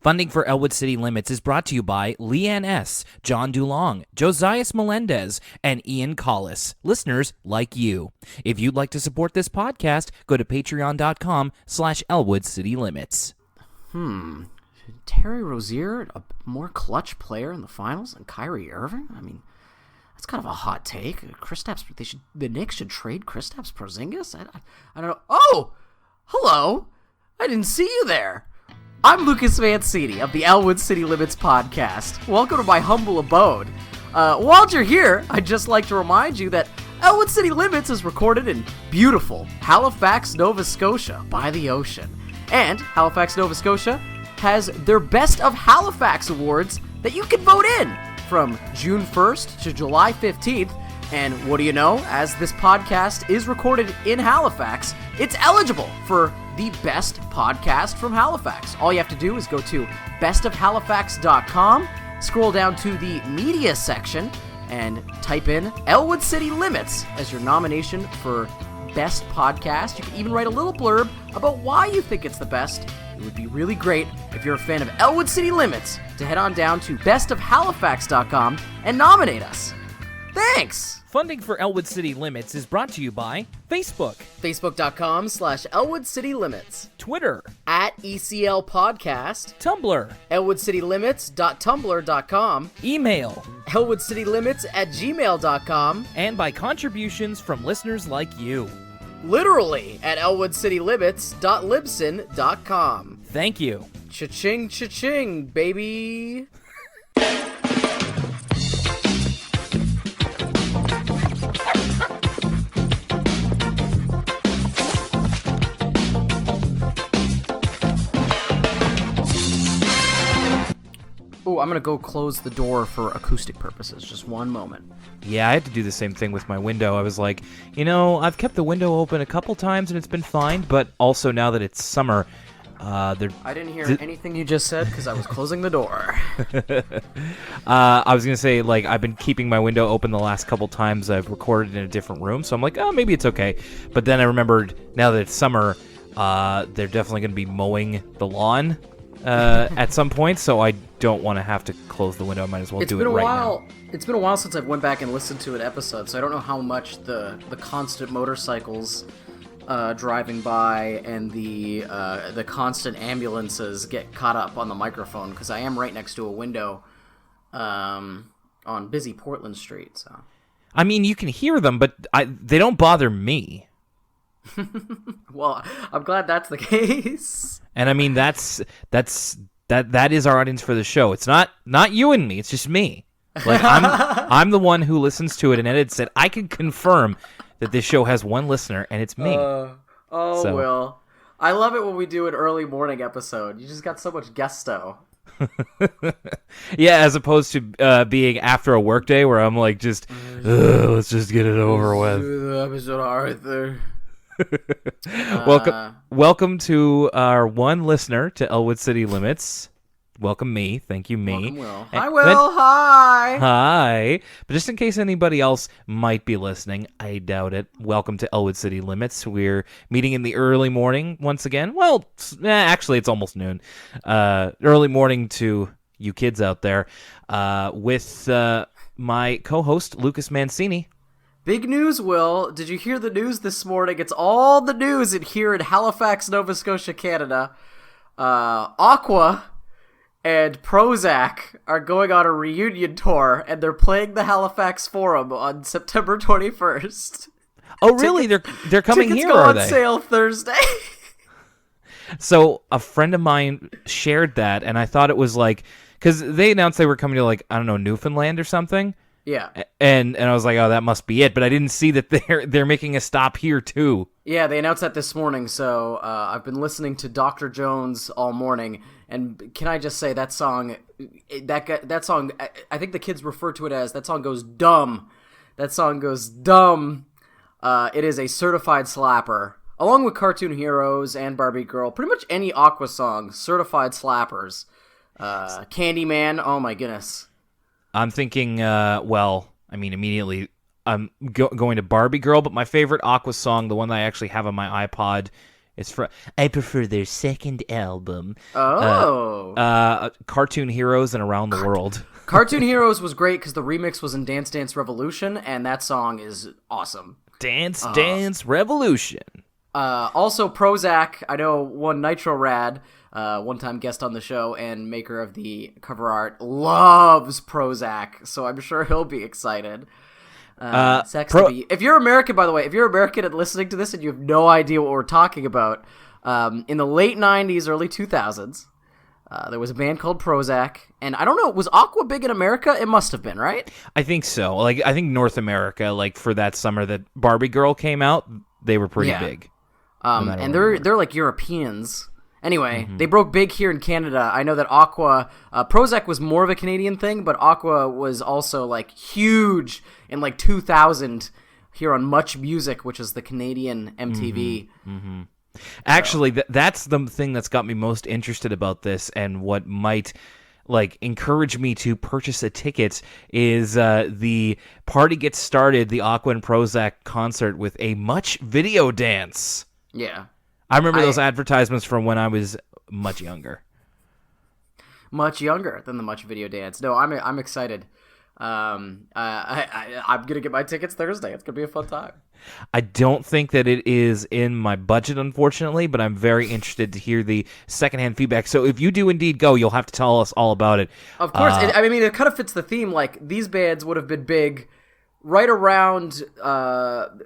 Funding for Elwood City Limits is brought to you by Leanne S., John Dulong, Josias Melendez, and Ian Collis, listeners like you. If you'd like to support this podcast, go to patreon.com/Elwood City Limits. Terry Rozier, a more clutch player in the finals than Kyrie Irving? I mean, that's kind of a hot take. The Knicks should trade Kristaps Porzingis? I don't know. Oh! Hello! I didn't see you there. I'm Lucas Mancini of the Elwood City Limits podcast. Welcome to my humble abode. While you're here, I'd just like to remind you that Elwood City Limits is recorded in beautiful Halifax, Nova Scotia, by the ocean. And Halifax, Nova Scotia has their Best of Halifax Awards that you can vote in from June 1st to July 15th. And what do you know? As this podcast is recorded in Halifax, it's eligible for the best podcast from Halifax. All you have to do is go to bestofhalifax.com, scroll down to the media section, and type in Elwood City Limits as your nomination for best podcast. You can even write a little blurb about why you think it's the best. It would be really great if you're a fan of Elwood City Limits to head on down to bestofhalifax.com and nominate us. Thanks! Funding for Elwood City Limits is brought to you by Facebook, Facebook.com/Elwood City Limits, Twitter, @ECL Podcast, Tumblr, ElwoodCityLimits.tumblr.com, email, ElwoodCityLimits@gmail.com, and by contributions from listeners like you. Literally at ElwoodCityLimits.libsyn.com. Thank you. Cha-ching, cha-ching, baby. Oh, I'm going to go close the door for acoustic purposes. Just one moment. Yeah, I had to do the same thing with my window. I was like, I've kept the window open a couple times and it's been fine, but also now that it's summer, I didn't hear anything you just said because I was closing the door. I was going to say, I've been keeping my window open the last couple times I've recorded in a different room, so I'm like, oh, maybe it's okay. But then I remembered, now that it's summer, they're definitely going to be mowing the lawn at some point, so I don't want to have to close the window. I might as well do it right now. It's been a while since I went back and listened to an episode, so I don't know how much the constant motorcycles driving by and the constant ambulances get caught up on the microphone, because I am right next to a window on busy Portland Street. So, I mean, you can hear them, but they don't bother me. Well, I'm glad that's the case. And I mean, that is our audience for the show. It's not you and me. It's just me. I'm the one who listens to it and edits it. I can confirm that this show has one listener, and it's me. Well, I love it when we do an early morning episode. You just got so much gusto. Yeah, as opposed to being after a workday where I'm like, just let's just get it over with. The episode Arthur. Welcome to our one listener to Elwood City Limits. Welcome me. Thank you, me. Welcome, Will. Hi, Will. Hi. Hi. But just in case anybody else might be listening, I doubt it. Welcome to Elwood City Limits. We're meeting in the early morning once again. Well, actually, it's almost noon. Early morning to you kids out there with my co-host, Lucas Mancini. Big news, Will. Did you hear the news this morning? It's all the news here in Halifax, Nova Scotia, Canada. Aqua and Prozac are going on a reunion tour, and they're playing the Halifax Forum on September 21st. Oh, really? They're coming here, are they? Tickets go on sale Thursday. So a friend of mine shared that, and I thought it was because they announced they were coming to Newfoundland or something. Yeah. And I was like, oh, that must be it. But I didn't see that they're making a stop here, too. Yeah, they announced that this morning. So I've been listening to Dr. Jones all morning. And can I just say that song, I think the kids refer to it as, that song goes dumb. That song goes dumb. It is a certified slapper. Along with Cartoon Heroes and Barbie Girl. Pretty much any Aqua song, certified slappers. Candyman, oh my goodness. I'm thinking, immediately I'm going to Barbie Girl, but my favorite Aqua song, the one that I actually have on my iPod, It's from. I prefer their second album. Cartoon Heroes and Around the World. Cartoon Heroes was great because the remix was in Dance Dance Revolution, and that song is awesome. Dance Dance Revolution. Also, Prozac, I know one Nitro Rad, one-time guest on the show and maker of the cover art, loves Prozac, so I'm sure he'll be excited. If you're American, by the way, if you're American and listening to this and you have no idea what we're talking about, in the late 90s, early 2000s, there was a band called Prozac, and I don't know, was Aqua big in America? It must have been, right? I think so. Like, I think North America, like for that summer that Barbie Girl came out, they were pretty big. And they're like Europeans. Anyway, they broke big here in Canada. I know that Aqua, Prozac was more of a Canadian thing, but Aqua was also like huge in like 2000 here on Much Music, which is the Canadian MTV. Actually, that's the thing that's got me most interested about this, and what might like encourage me to purchase a ticket is the party gets started, the Aqua and Prozac concert, with a Much video dance. Yeah. I remember those advertisements from when I was much younger. Much younger than the Much video dance. No, I'm excited. I'm gonna get my tickets Thursday. It's gonna be a fun time. I don't think that it is in my budget, unfortunately, but I'm very interested to hear the secondhand feedback. So if you do indeed go, you'll have to tell us all about it. Of course. It kind of fits the theme. Like, these bands would have been big right around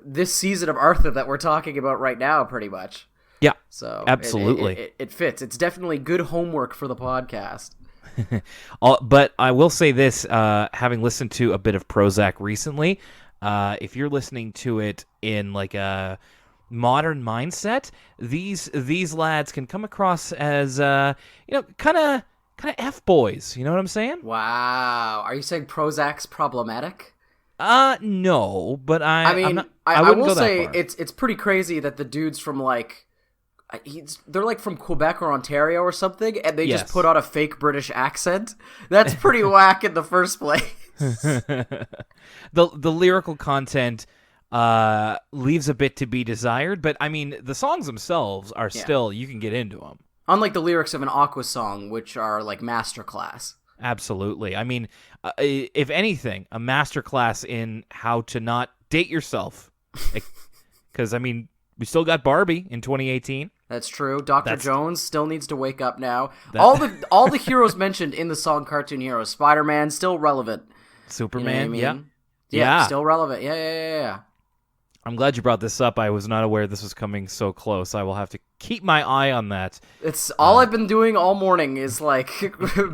this season of Arthur that we're talking about right now, pretty much. Yeah, so absolutely. It fits. It's definitely good homework for the podcast. But I will say this, having listened to a bit of Prozac recently, if you're listening to it in like a modern mindset, these lads can come across as kind of F-boys. You know what I'm saying? Wow. Are you saying Prozac's problematic? No, but I will say it's pretty crazy that the dudes from like they're like from Quebec or Ontario or something, and they just put on a fake British accent. That's pretty whack in the first place. The lyrical content leaves a bit to be desired, but I mean the songs themselves are still, you can get into them. Unlike the lyrics of an Aqua song, which are like masterclass. Absolutely. I mean, if anything, a masterclass in how to not date yourself. Because, I mean, we still got Barbie in 2018. That's true. Dr. Jones still needs to wake up now. All the heroes mentioned in the song Cartoon Heroes. Spider-Man, still relevant. Superman, you know what I mean? Yeah, still relevant. Yeah. I'm glad you brought this up. I was not aware this was coming so close. I will have to keep my eye on that. It's all I've been doing all morning is like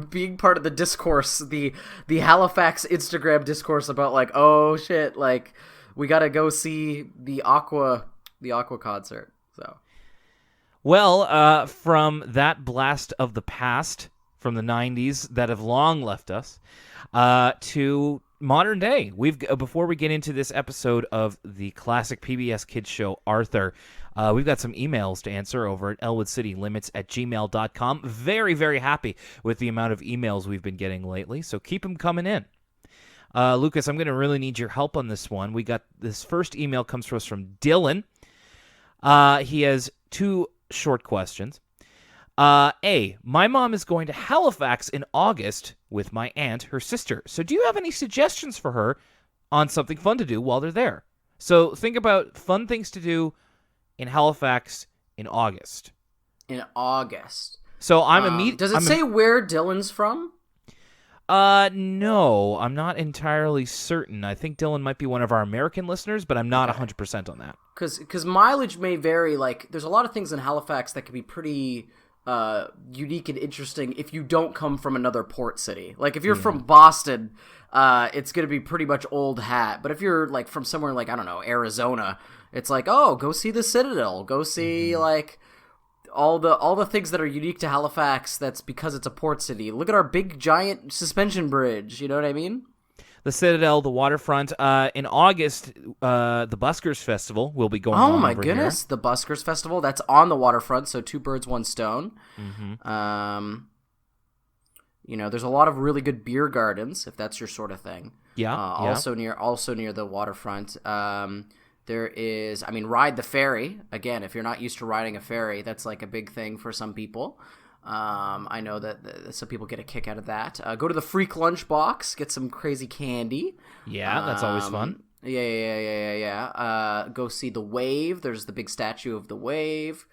being part of the discourse, the Halifax Instagram discourse about like, oh shit, like we gotta go see the Aqua concert. So, well, from that blast of the past from the 90s that have long left us, to modern day. Before we get into this episode of the classic PBS Kids show Arthur, we've got some emails to answer over at elwoodcitylimits@gmail.com. Very, very happy with the amount of emails we've been getting lately, so keep them coming in. Lucas, I'm going to really need your help on this one. We got this first email comes to us from Dylan. He has two short questions. A, my mom is going to Halifax in August with my aunt, her sister. So do you have any suggestions for her on something fun to do while they're there? So think about fun things to do in Halifax in August. In August. So I'm immediately... Does it say where Dylan's from? No, I'm not entirely certain. I think Dylan might be one of our American listeners, but I'm not 100% on that. Because mileage may vary. Like, there's a lot of things in Halifax that can be pretty... unique and interesting if you don't come from another port city. Like, if you're from Boston, it's going to be pretty much old hat. But if you're, like, from somewhere like, I don't know, Arizona, it's like, oh, go see the Citadel. Go see, like, all the things that are unique to Halifax that's because it's a port city. Look at our big, giant suspension bridge. You know what I mean? The Citadel, the waterfront. In August, the Buskers Festival will be going on over here. Oh my goodness, the Buskers Festival. That's on the waterfront, so two birds, one stone. Mm-hmm. There's a lot of really good beer gardens, if that's your sort of thing. Yeah. Also near the waterfront. There is, I mean, ride the ferry. Again, if you're not used to riding a ferry, that's like a big thing for some people. I know that some people get a kick out of that. Go to the Freak Lunchbox, get some crazy candy. Yeah, that's always fun. Yeah. Go see the Wave. There's the big statue of the Wave.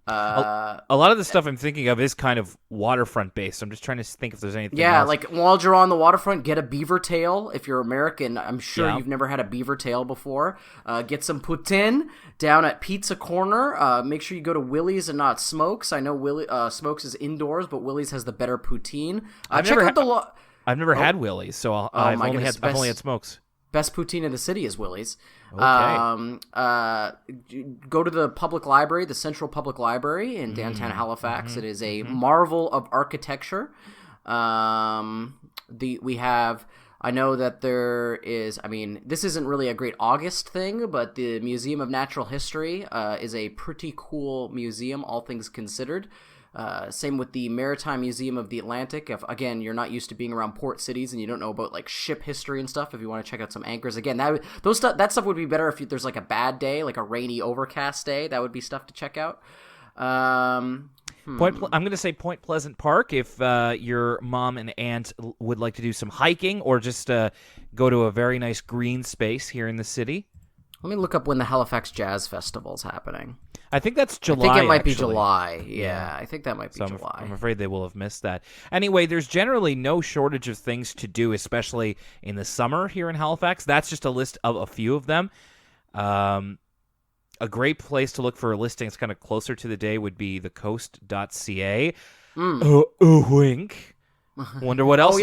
A lot of the stuff I'm thinking of is kind of waterfront based. I'm just trying to think if there's anything else. Like while you're on the waterfront, get a beaver tail. If you're American, I'm sure you've never had a beaver tail before. Get some poutine down at Pizza Corner. Make sure you go to Willie's and not Smokes. I know Smokes is indoors, but Willie's has the better poutine. I've never had Willie's, so I've only had Smokes. Best poutine in the city is Willie's. Okay. Go to the public library, the Central Public Library in downtown Halifax. It is a marvel of architecture. I know that there is, I mean, this isn't really a great August thing, but the Museum of Natural History is a pretty cool museum, all things considered. Same with the Maritime Museum of the Atlantic. If, again, you're not used to being around port cities and you don't know about like ship history and stuff, if you want to check out some anchors, again, that stuff would be better if there's like a bad day, like a rainy, overcast day. That would be stuff to check out. I'm going to say Point Pleasant Park if your mom and aunt would like to do some hiking or just go to a very nice green space here in the city. Let me look up when the Halifax Jazz Festival is happening. I think that's July. I think it might be actually. July. Yeah, I think that might be July. I'm afraid they will have missed that. Anyway, there's generally no shortage of things to do, especially in the summer here in Halifax. That's just a list of a few of them. A great place to look for listings kind of closer to the day would be thecoast.ca. Wink. Wonder what else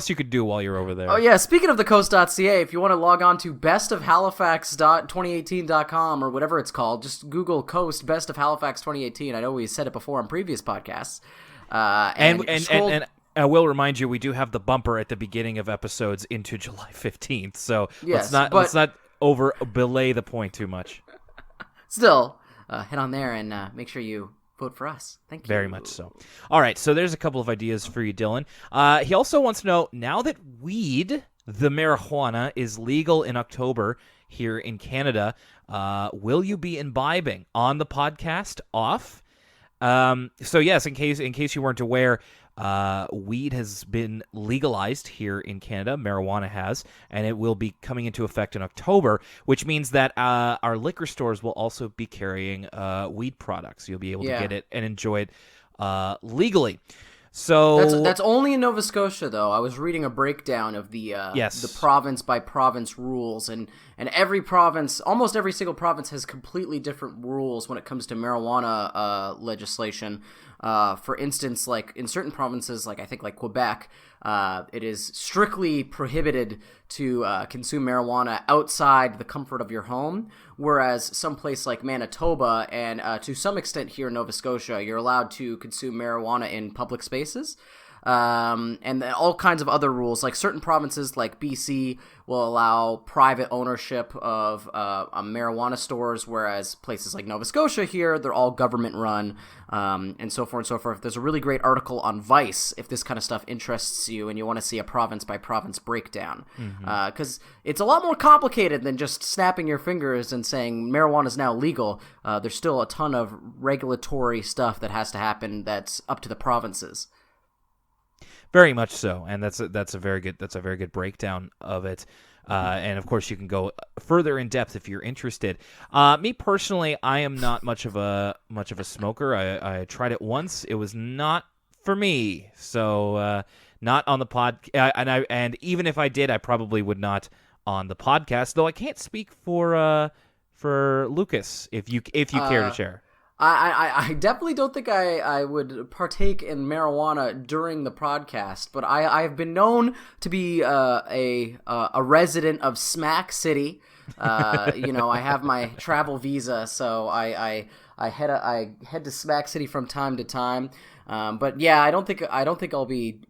you could do while you're over there. Oh yeah, speaking of thecoast.ca, if you want to log on to bestofhalifax.2018.com or whatever it's called, just Google Coast Best of Halifax 2018. I know we said it before on previous podcasts. And I will remind you, we do have the bumper at the beginning of episodes into July 15th. So let's not belay the point too much. Still, head on there and make sure you vote for us. Thank you. Very much so. All right, so there's a couple of ideas for you, Dylan. He also wants to know, now that weed, the marijuana, is legal in October here in Canada, will you be imbibing on the podcast off? So yes, in case you weren't aware, weed has been legalized here in Canada. Marijuana has, and it will be coming into effect in October, which means that our liquor stores will also be carrying weed products. You'll be able to get it and enjoy it legally. So that's only in Nova Scotia, though. I was reading a breakdown of the province by province rules, and every province, almost every single province, has completely different rules when it comes to marijuana legislation. For instance, like in certain provinces, like I think like Quebec, it is strictly prohibited to consume marijuana outside the comfort of your home, whereas someplace like Manitoba and to some extent here in Nova Scotia, you're allowed to consume marijuana in public spaces. And all kinds of other rules, like certain provinces like BC will allow private ownership of marijuana stores, whereas places like Nova Scotia here, they're all government run, and so forth and so forth. There's a really great article on Vice if this kind of stuff interests you and you want to see a province by province breakdown, because it's a lot more complicated than just snapping your fingers and saying marijuana is now legal. There's still a ton of regulatory stuff that has to happen that's up to the provinces. Very much so, and that's a very good breakdown of it. And of course, you can go further in depth if you're interested. Me personally, I am not much of a smoker. I tried it once; it was not for me. So not on the pod. And even if I did, I probably would not on the podcast. Though I can't speak for Lucas if you care to share. I definitely don't think I would partake in marijuana during the podcast, but I've been known to be a resident of Smack City. I have my travel visa, so I head to Smack City from time to time. But yeah, I don't think I'll be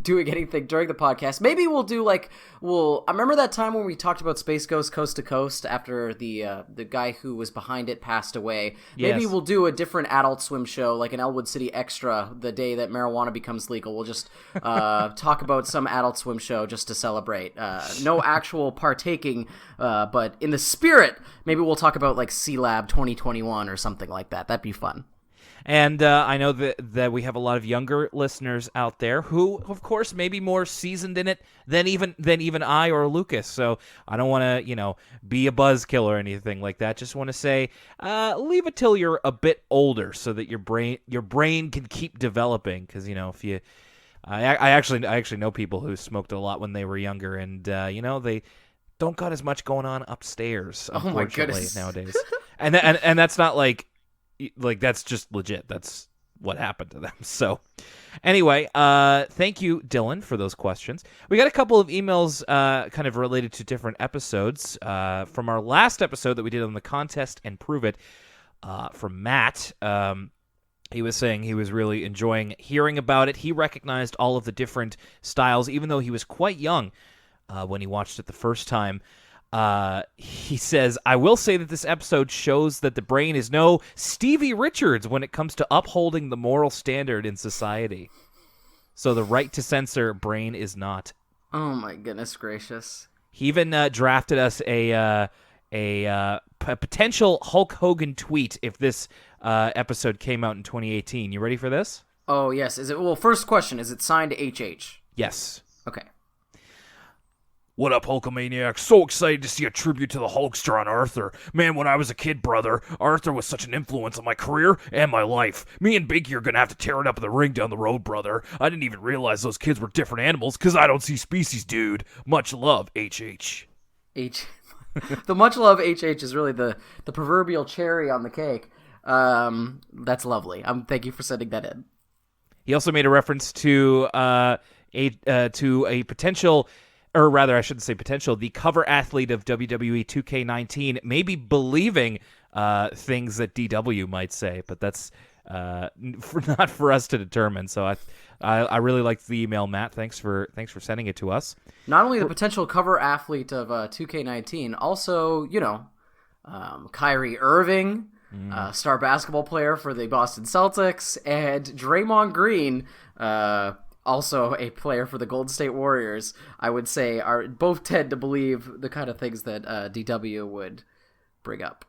doing anything during the podcast. Maybe we'll do I remember that time when we talked about Space Ghost Coast to Coast after the guy who was behind it passed away. Maybe Yes. we'll do a different Adult Swim show, like an Elwood City Extra, the day that marijuana becomes legal. We'll just talk about some Adult Swim show just to celebrate. No actual partaking, but in the spirit, maybe we'll talk about like C-Lab 2021 or something like that. That'd be fun. And I know that we have a lot of younger listeners out there who, of course, may be more seasoned in it than even I or Lucas. So I don't want to, be a buzzkill or anything like that. Just want to say, leave it till you're a bit older so that your brain can keep developing. Because if you, I actually know people who smoked a lot when they were younger, and they don't got as much going on upstairs. Unfortunately, nowadays, and that's not like that's just legit. That's what happened to them. So anyway, thank you, Dylan, for those questions. We got a couple of emails kind of related to different episodes from our last episode that we did on the contest and prove it from Matt. He was saying he was really enjoying hearing about it. He recognized all of the different styles, even though he was quite young when he watched it the first time. He says, I will say that this episode shows that the brain is no Stevie Richards when it comes to upholding the moral standard in society. So the right to censor brain is not. Oh my goodness gracious. He even drafted us a potential Hulk Hogan tweet if this episode came out in 2018. You ready for this? Oh, yes. First question, is it signed HH? Yes. Okay. What up, Hulkamaniacs? So excited to see a tribute to the Hulkster on Arthur. Man, when I was a kid, brother, Arthur was such an influence on my career and my life. Me and Binky are gonna have to tear it up in the ring down the road, brother. I didn't even realize those kids were different animals, because I don't see species, dude. Much love, HH. The much love HH is really the proverbial cherry on the cake. That's lovely. Thank you for sending that in. He also made a reference to a potential, or rather, I shouldn't say potential, the cover athlete of WWE 2K19 maybe believing things that DW might say, but that's not for us to determine. So I really liked the email, Matt. Thanks for sending it to us. Not only the potential cover athlete of 2K19, also, Kyrie Irving, star basketball player for the Boston Celtics, and Draymond Green, also a player for the Golden State Warriors, I would say both tend to believe the kind of things that DW would bring up.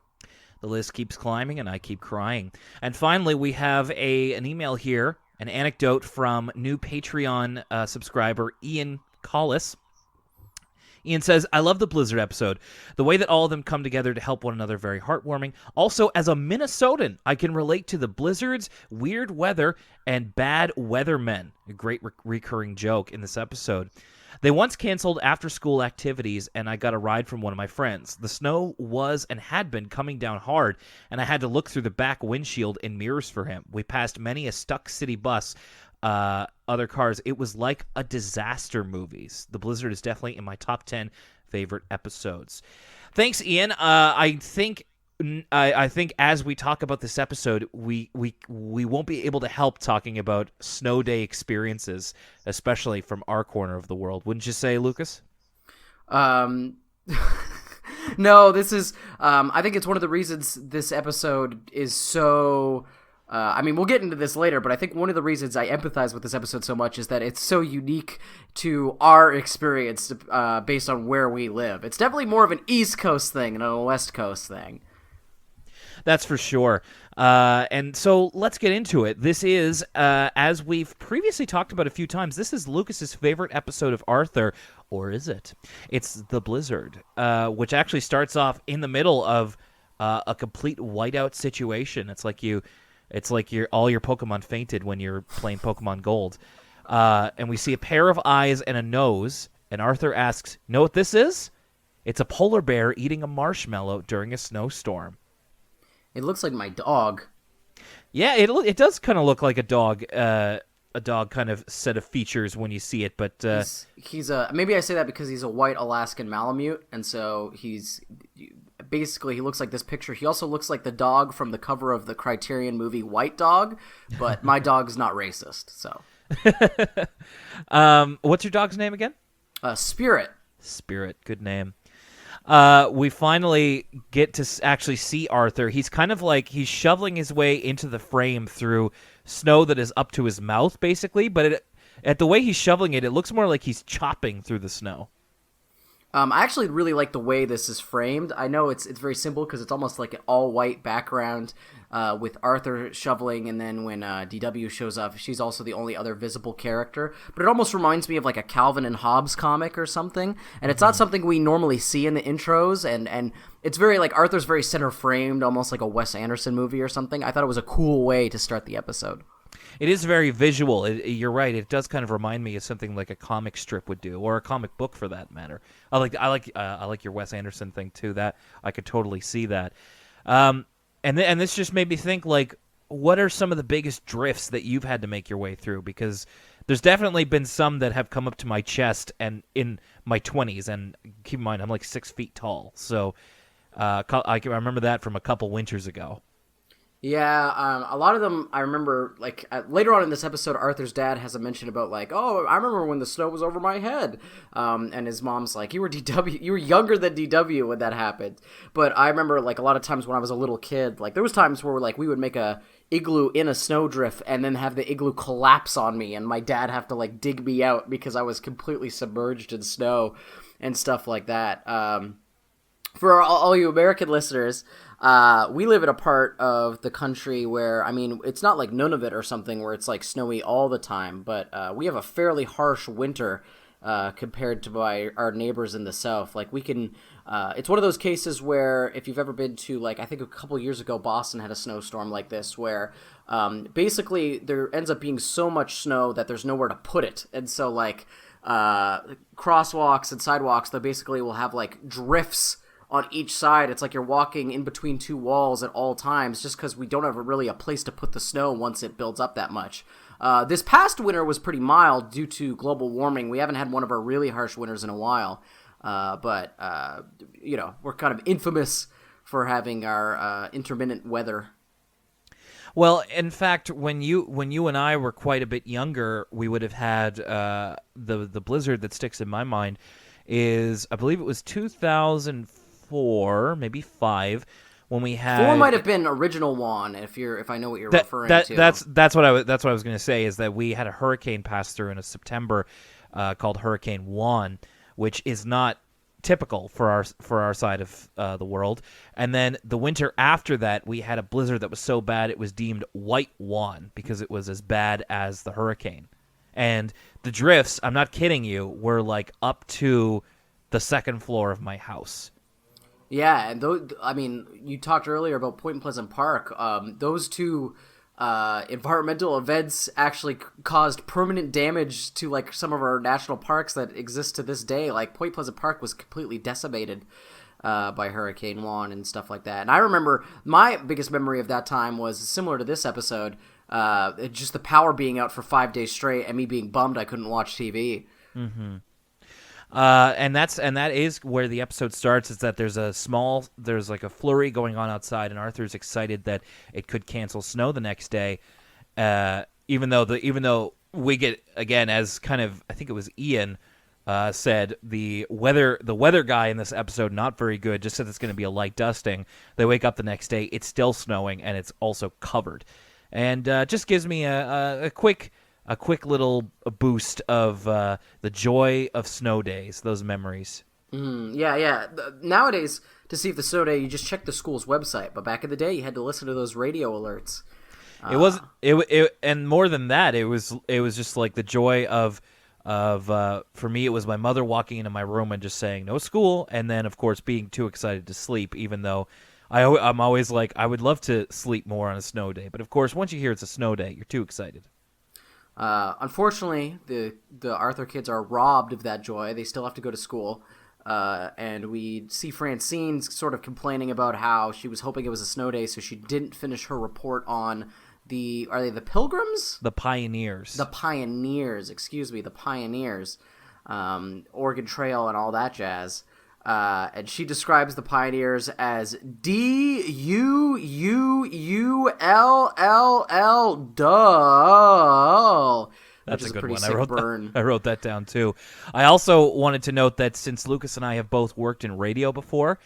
The list keeps climbing, and I keep crying. And finally, we have an email here, an anecdote from new Patreon subscriber Ian Collis. Ian says, I love the Blizzard episode. The way that all of them come together to help one another, very heartwarming. Also, as a Minnesotan, I can relate to the blizzards, weird weather, and bad weathermen. A great recurring joke in this episode. They once canceled after-school activities, and I got a ride from one of my friends. The snow was and had been coming down hard, and I had to look through the back windshield and mirrors for him. We passed many a stuck city bus, other cars. It was like a disaster movies. The Blizzard is definitely in my top 10 favorite episodes. Thanks, Ian. I think as we talk about this episode, we won't be able to help talking about snow day experiences, especially from our corner of the world. Wouldn't you say, Lucas? No, this is I think it's one of the reasons this episode is so we'll get into this later, but I think one of the reasons I empathize with this episode so much is that it's so unique to our experience based on where we live. It's definitely more of an East Coast thing than a West Coast thing. That's for sure. And so let's get into it. This is, as we've previously talked about a few times, this is Lucas's favorite episode of Arthur, or is it? It's The Blizzard, which actually starts off in the middle of a complete whiteout situation. It's like all your Pokemon fainted when you're playing Pokemon Gold. And we see a pair of eyes and a nose, and Arthur asks, know what this is? It's a polar bear eating a marshmallow during a snowstorm. It looks like my dog. Yeah, it does kind of look like a dog kind of set of features when you see it, but he's maybe I say that because he's a white Alaskan Malamute, and so he's basically he looks like this picture. He also looks like the dog from the cover of the Criterion movie White Dog, but my dog's not racist, so. What's your dog's name again? Spirit. Spirit, good name. We finally get to actually see Arthur. He's kind of like he's shoveling his way into the frame through snow that is up to his mouth, basically. But at the way he's shoveling it, it looks more like he's chopping through the snow. I actually really like the way this is framed. I know it's very simple because it's almost like an all-white background with Arthur shoveling, and then when DW shows up, she's also the only other visible character. But it almost reminds me of like a Calvin and Hobbes comic or something, and it's not something we normally see in the intros, and it's very like Arthur's very center-framed, almost like a Wes Anderson movie or something. I thought it was a cool way to start the episode. It is very visual. You're right. It does kind of remind me of something like a comic strip would do, or a comic book for that matter. I like your Wes Anderson thing too. That I could totally see that. And this just made me think, like, what are some of the biggest drifts that you've had to make your way through? Because there's definitely been some that have come up to my chest and in my 20s. And keep in mind, I'm like 6 feet tall, so I remember that from a couple winters ago. Yeah, a lot of them I remember, like, later on in this episode, Arthur's dad has a mention about, like, oh, I remember when the snow was over my head, and his mom's like, you were younger than DW when that happened. But I remember, like, a lot of times when I was a little kid, like, there was times where, like, we would make a igloo in a snowdrift and then have the igloo collapse on me, and my dad have to, like, dig me out because I was completely submerged in snow and stuff like that. For all you American listeners, we live in a part of the country where, I mean, it's not like Nunavut or something where it's like snowy all the time, but we have a fairly harsh winter compared to our neighbors in the south. Like, we can, it's one of those cases where if you've ever been to, like, I think a couple years ago, Boston had a snowstorm like this where basically there ends up being so much snow that there's nowhere to put it. And so, like, crosswalks and sidewalks, they basically will have, like, drifts on each side. It's like you're walking in between two walls at all times just because we don't have really a place to put the snow once it builds up that much. This past winter was pretty mild due to global warming. We haven't had one of our really harsh winters in a while, but we're kind of infamous for having our intermittent weather. Well, in fact, when you and I were quite a bit younger, we would have had the blizzard that sticks in my mind is, I believe it was 2004, maybe 5, when we had 4 might have been original Juan, if I know what you're referring to. That's what I was going to say, is that we had a hurricane pass through in September called Hurricane Juan, which is not typical for our side of the world. And then the winter after that, we had a blizzard that was so bad it was deemed White Juan because it was as bad as the hurricane. And the drifts, I'm not kidding you, were like up to the second floor of my house. Yeah, and you talked earlier about Point Pleasant Park. Those two environmental events actually caused permanent damage to, like, some of our national parks that exist to this day. Like, Point Pleasant Park was completely decimated by Hurricane Juan and stuff like that. And I remember my biggest memory of that time was similar to this episode. Just the power being out for 5 days straight and me being bummed I couldn't watch TV. Mm-hmm. And that is where the episode starts, is that there's like a flurry going on outside, and Arthur's excited that it could cancel snow the next day. Even though we get, again, as kind of, I think it was Ian said, the weather guy in this episode, not very good, just said it's going to be a light dusting. They wake up the next day, it's still snowing, and it's also covered. And just gives me a quick little boost of the joy of snow days, those memories. Yeah. Nowadays, to see if the snow day, you just check the school's website. But back in the day, you had to listen to those radio alerts. And more than that, it was just like the joy of for me, it was my mother walking into my room and just saying no school, and then of course being too excited to sleep, even though I'm always like, I would love to sleep more on a snow day, but of course once you hear it's a snow day, you're too excited. Unfortunately, the Arthur kids are robbed of that joy. They still have to go to school, and we see Francine sort of complaining about how she was hoping it was a snow day, so she didn't finish her report on are they the Pilgrims? The Pioneers. The Pioneers, Oregon Trail and all that jazz. And she describes the Pioneers as D-U-U-U-L-L-L dull. That's which is a good pretty one. sick burn. I wrote that down too. I also wanted to note that since Lucas and I have both worked in radio before,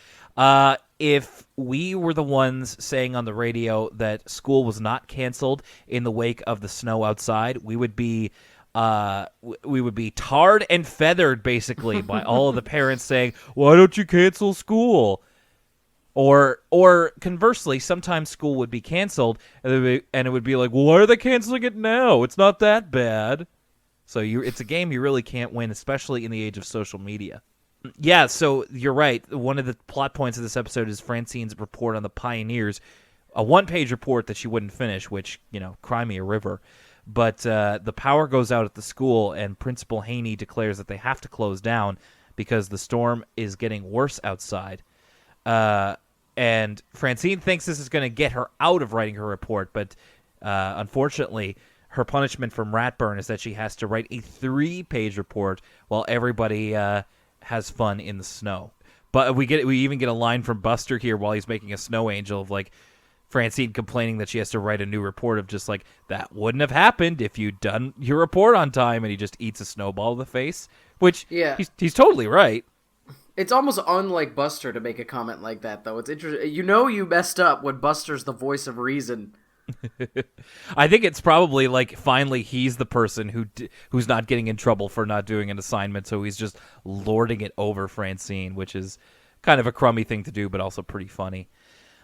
if we were the ones saying on the radio that school was not canceled in the wake of the snow outside, we would be tarred and feathered basically by all of the parents saying, "Why don't you cancel school?" Or conversely, sometimes school would be canceled, and it would be like, well, why are they canceling it now? It's not that bad. So it's a game you really can't win, especially in the age of social media. Yeah, so you're right. One of the plot points of this episode is Francine's report on the Pioneers, a one-page report that she wouldn't finish, which, cry me a river. But the power goes out at the school, and Principal Haney declares that they have to close down because the storm is getting worse outside. And Francine thinks this is going to get her out of writing her report, but unfortunately, her punishment from Ratburn is that she has to write a 3-page report while everybody has fun in the snow. But we even get a line from Buster here while he's making a snow angel of like Francine complaining that she has to write a new report of just like, that wouldn't have happened if you'd done your report on time, and he just eats a snowball to the face, which he's totally right. It's almost unlike Buster to make a comment like that, though. It's interesting. You messed up when Buster's the voice of reason. I think it's probably like finally he's the person who's not getting in trouble for not doing an assignment, so he's just lording it over Francine, which is kind of a crummy thing to do, but also pretty funny.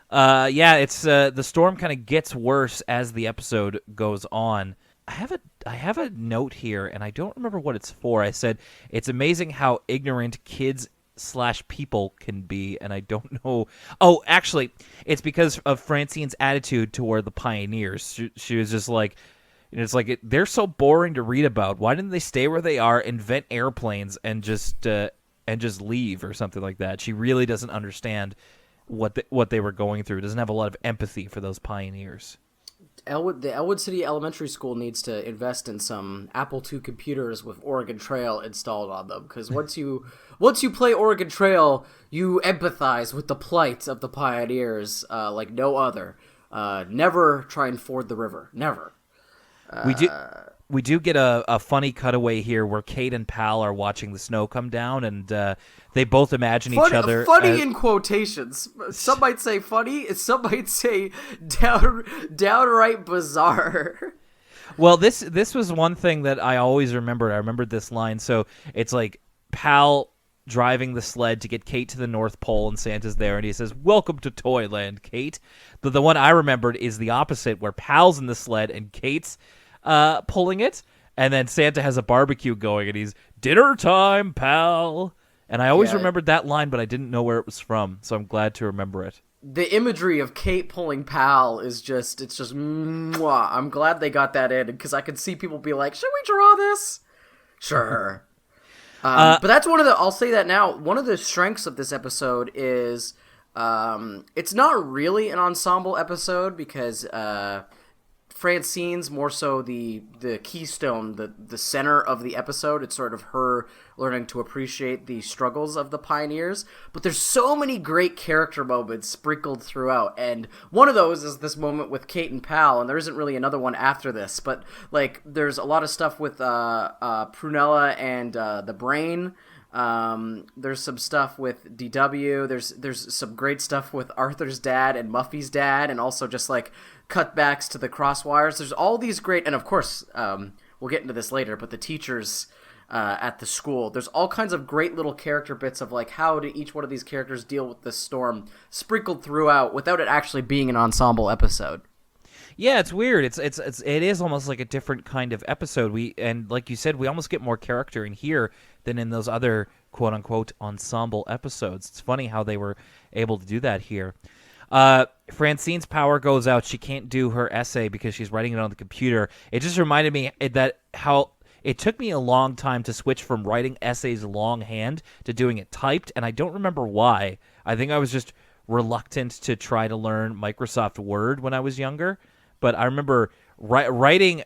It's the storm kind of gets worse as the episode goes on. I have a note here, and I don't remember what it's for. I said it's amazing how ignorant kids / people can be, and I don't know. Oh, actually, it's because of Francine's attitude toward the Pioneers. She was just like, it's like they're so boring to read about. Why didn't they stay where they are, invent airplanes, and just leave or something like that? She really doesn't understand what they were going through. Doesn't have a lot of empathy for those Pioneers. The Elwood City Elementary School needs to invest in some Apple II computers with Oregon Trail installed on them, because once you play Oregon Trail, you empathize with the plight of the Pioneers like no other. Never try and ford the river. Never. We do get a funny cutaway here where Kate and Pal are watching the snow come down, and they both imagine each other. Funny in quotations. Some might say funny, some might say downright bizarre. Well, this was one thing that I always remembered. I remembered this line. So it's like Pal driving the sled to get Kate to the North Pole, and Santa's there, and he says, "Welcome to Toyland, Kate." The one I remembered is the opposite, where Pal's in the sled and Kate's pulling it, and then Santa has a barbecue going, and he's, "Dinner time, Pal." And I always remembered that line, but I didn't know where it was from, so I'm glad to remember it. The imagery of Kate pulling Pal is just mwah. I'm glad they got that in, because I could see people be like, should we draw this? Sure. But that's I'll say that now, one of the strengths of this episode is it's not really an ensemble episode, because Francine's more so the keystone, the center of the episode. It's sort of her learning to appreciate the struggles of the Pioneers. But there's so many great character moments sprinkled throughout, and one of those is this moment with Kate and Pal, and there isn't really another one after this. But like, there's a lot of stuff with Prunella and the Brain. There's some stuff with DW. There's some great stuff with Arthur's dad and Muffy's dad, and also just like cutbacks to the crosswires. There's all these great, and of course, we'll get into this later, but the teachers at the school. There's all kinds of great little character bits of like how do each one of these characters deal with this storm sprinkled throughout without it actually being an ensemble episode. Yeah, it's weird. It is almost like a different kind of episode. And like you said, we almost get more character in here than in those other quote unquote ensemble episodes. It's funny how they were able to do that here. Francine's power goes out. She can't do her essay because she's writing it on the computer. It just reminded me that how it took me a long time to switch from writing essays longhand to doing it typed, and I don't remember why. I think I was just reluctant to try to learn Microsoft Word when I was younger. But I remember writing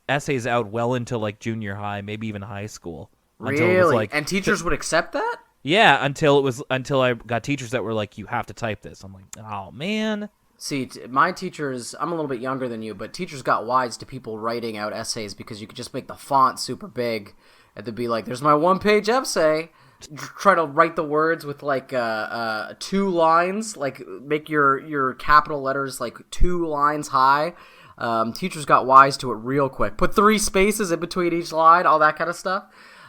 essays out well into like junior high, maybe even high school. Really? And teachers would accept that? Yeah, until I got teachers that were like, you have to type this. I'm like, oh man. See, my teachers, I'm a little bit younger than you, but teachers got wise to people writing out essays because you could just make the font super big and they'd be like, there's my 1-page essay. Try to write the words with like 2 lines, like make your capital letters like 2 lines high. Teachers got wise to it real quick. Put 3 spaces in between each line, all that kind of stuff.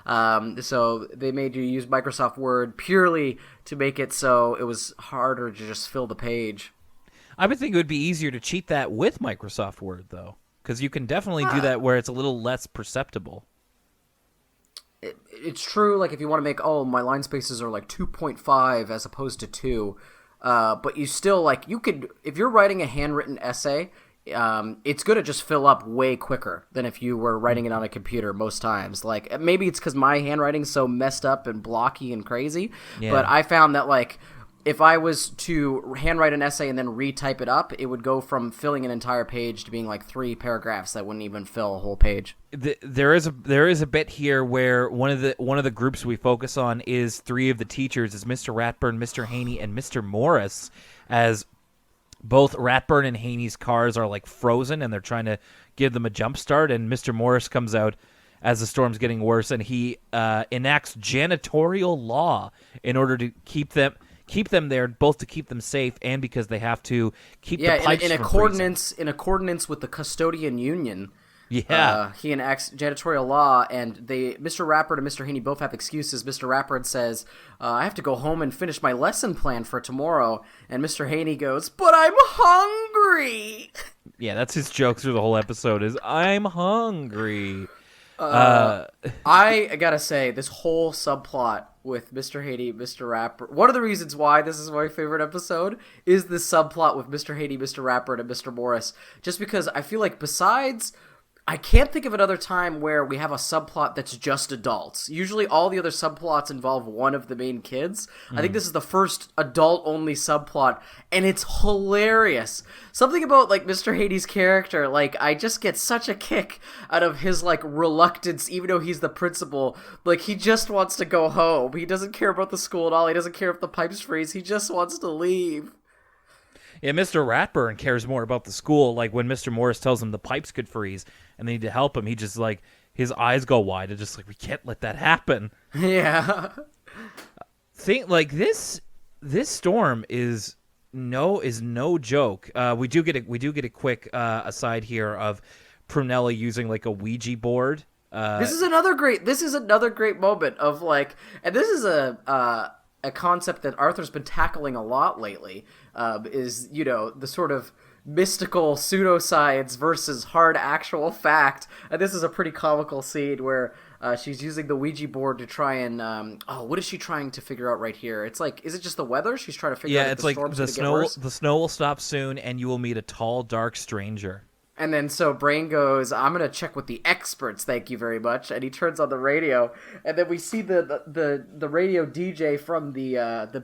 So they made you use Microsoft Word purely to make it so it was harder to just fill the page. I would think it would be easier to cheat that with Microsoft Word, though, because you can definitely do that where it's a little less perceptible. It's true, like, if you want to make, my line spaces are, like, 2.5 as opposed to 2, but you still, like, you could, if you're writing a handwritten essay, it's going to just fill up way quicker than if you were writing it on a computer most times. Like, maybe it's because my handwriting's so messed up and blocky and crazy, but I found that, like, if I was to handwrite an essay and then retype it up, it would go from filling an entire page to being like 3 paragraphs that wouldn't even fill a whole page. There is a bit here where one of the groups we focus on is 3 of the teachers, is Mr. Ratburn, Mr. Haney, and Mr. Morris, as both Ratburn and Haney's cars are like frozen and they're trying to give them a jump start, and Mr. Morris comes out as the storm's getting worse and he enacts janitorial law in order to keep them there, both to keep them safe and because they have to keep the pipes in from accordance with the custodian union. Yeah, he enacts janitorial law, and Mr. Rappert and Mr. Haney both have excuses. Mr. Rappert says, "I have to go home and finish my lesson plan for tomorrow," and Mr. Haney goes, "But I'm hungry." Yeah, that's his joke through the whole episode is, "I'm hungry." I gotta say, this whole subplot with Mr. Haney, Mr. Rappert, one of the reasons why this is my favorite episode is this subplot with Mr. Haney, Mr. Rappert, and Mr. Morris. Just because I feel like I can't think of another time where we have a subplot that's just adults. Usually all the other subplots involve one of the main kids. I think this is the first adult-only subplot, and it's hilarious. Something about, like, Mr. Haney's character, like, I just get such a kick out of his, like, reluctance, even though he's the principal. Like, he just wants to go home. He doesn't care about the school at all. He doesn't care if the pipes freeze. He just wants to leave. Yeah, Mr. Ratburn cares more about the school. Like, when Mr. Morris tells him the pipes could freeze and they need to help him, he just, like, his eyes go wide and just like, we can't let that happen. Yeah. Like, this storm is no joke. We do get a quick aside here of Prunella using, like, a Ouija board. This is another great moment of, like, and this is a concept that Arthur's been tackling a lot lately, is, you know, the sort of mystical pseudoscience versus hard actual fact. And this is a pretty comical scene where she's using the Ouija board to try and what is she trying to figure out right here? It's like, is it just the weather? She's trying to figure out if the storm's gonna get worse? The snow will stop soon and you will meet a tall, dark stranger. And then so Brain goes, "I'm going to check with the experts, thank you very much." And he turns on the radio, and then we see the radio DJ from the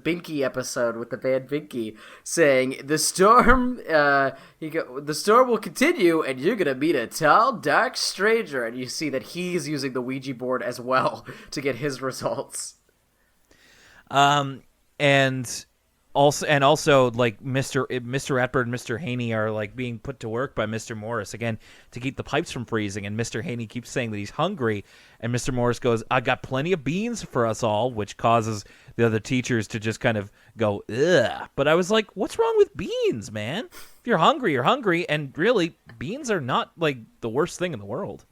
Binky episode with the band Binky saying, "The storm the storm will continue and you're going to meet a tall, dark stranger." And you see that he's using the Ouija board as well to get his results. And also, like, Mr. Ratburn and Mr. Haney are, like, being put to work by Mr. Morris, again, to keep the pipes from freezing, and Mr. Haney keeps saying that he's hungry, and Mr. Morris goes, "I got plenty of beans for us all," which causes the other teachers to just kind of go, ugh. But I was like, what's wrong with beans, man? If you're hungry, and really, beans are not, like, the worst thing in the world.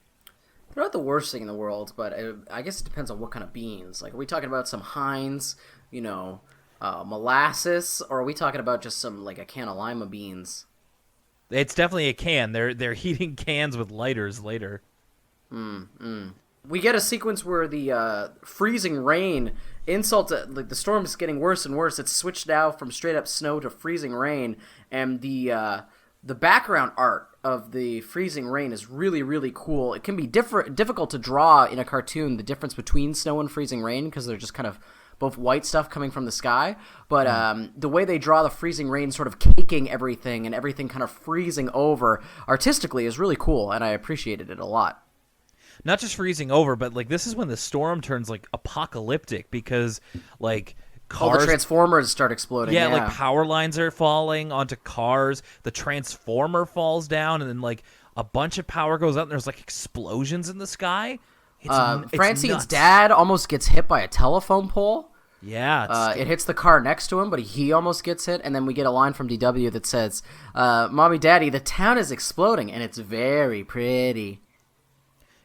They're not the worst thing in the world, but I guess it depends on what kind of beans. Like, are we talking about some Heinz, you know, molasses, or are we talking about just some, like, a can of lima beans? It's definitely a can. They're heating cans with lighters later. We get a sequence where the freezing rain like, the storm's getting worse and worse. It's switched now from straight up snow to freezing rain, and the background art of the freezing rain is really, really cool. It can be difficult to draw in a cartoon, the difference between snow and freezing rain, because they're just kind of both white stuff coming from the sky, but the way they draw the freezing rain sort of caking everything and everything kind of freezing over artistically is really cool, and I appreciated it a lot. not just freezing over, but like this is when the storm turns like apocalyptic because like All cars, the Transformers start exploding. yeah, like power lines are falling onto cars. The transformer falls down, and then like a bunch of power goes out, and there's like explosions in the sky. It's Francine's nuts. dad almost gets hit by a telephone pole. Yeah, It hits the car next to him, but he almost gets hit. And then we get a line from DW that says, Mommy, Daddy, the town is exploding, and it's very pretty.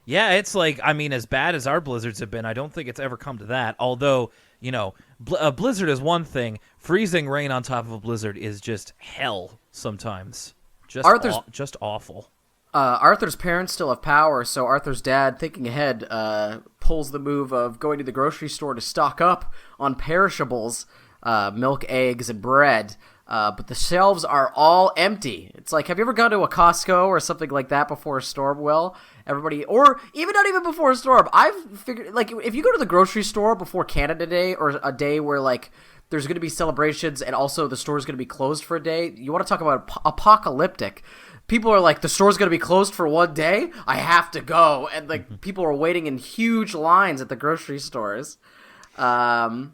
yeah. It's like, I mean, as bad as our blizzards have been, I don't think it's ever come to that. Although, you know, a blizzard is one thing. Freezing rain on top of a blizzard is just hell sometimes. Just awful. Arthur's parents still have power, so Arthur's dad, thinking ahead, pulls the move of going to the grocery store to stock up on perishables, milk, eggs, and bread. But the shelves are all empty. It's like, have you ever gone to a Costco or something like that before a storm? Well, everybody, or even not even before a storm. I've figured, like, if you go to the grocery store before Canada Day or a day where, like, there's going to be celebrations and also the store's going to be closed for a day, you want to talk about apocalyptic. People are like, the store's going to be closed for one day? I have to go. And, like, people are waiting in huge lines at the grocery stores. It's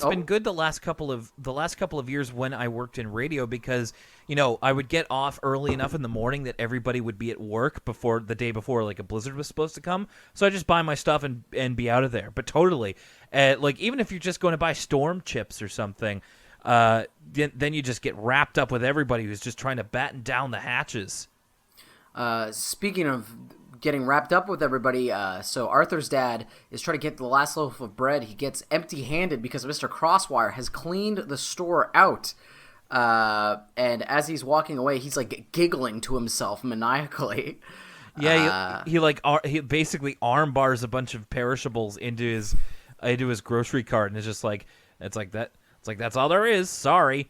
been good the last couple of years when I worked in radio because, you know, I would get off early enough in the morning that everybody would be at work before the day before, like a blizzard was supposed to come. So I just buy my stuff and be out of there. But totally, like even if you're just going to buy storm chips or something, then you just get wrapped up with everybody who's just trying to batten down the hatches. Speaking of getting wrapped up with everybody, so Arthur's dad is trying to get the last loaf of bread. He gets empty-handed because Mr. Crosswire has cleaned the store out. And as he's walking away, he's like giggling to himself maniacally. Yeah, he basically arm bars a bunch of perishables into his grocery cart, and it's just like that. It's like, that's all there is. Sorry.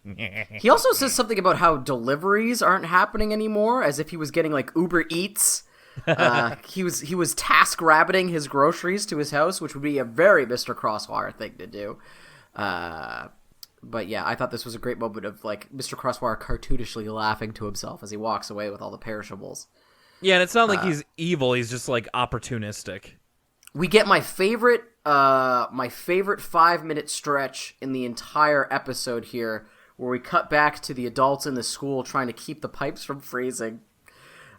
He also says something about how deliveries aren't happening anymore, as if he was getting like Uber Eats. He was task rabbiting his groceries to his house, which would be a very Mr. Crosswire thing to do. But yeah, I thought this was a great moment of like Mr. Crosswire cartoonishly laughing to himself as he walks away with all the perishables. Yeah, and it's not like he's evil. He's just like opportunistic. We get my favorite 5-minute stretch in the entire episode here, where we cut back to the adults in the school trying to keep the pipes from freezing.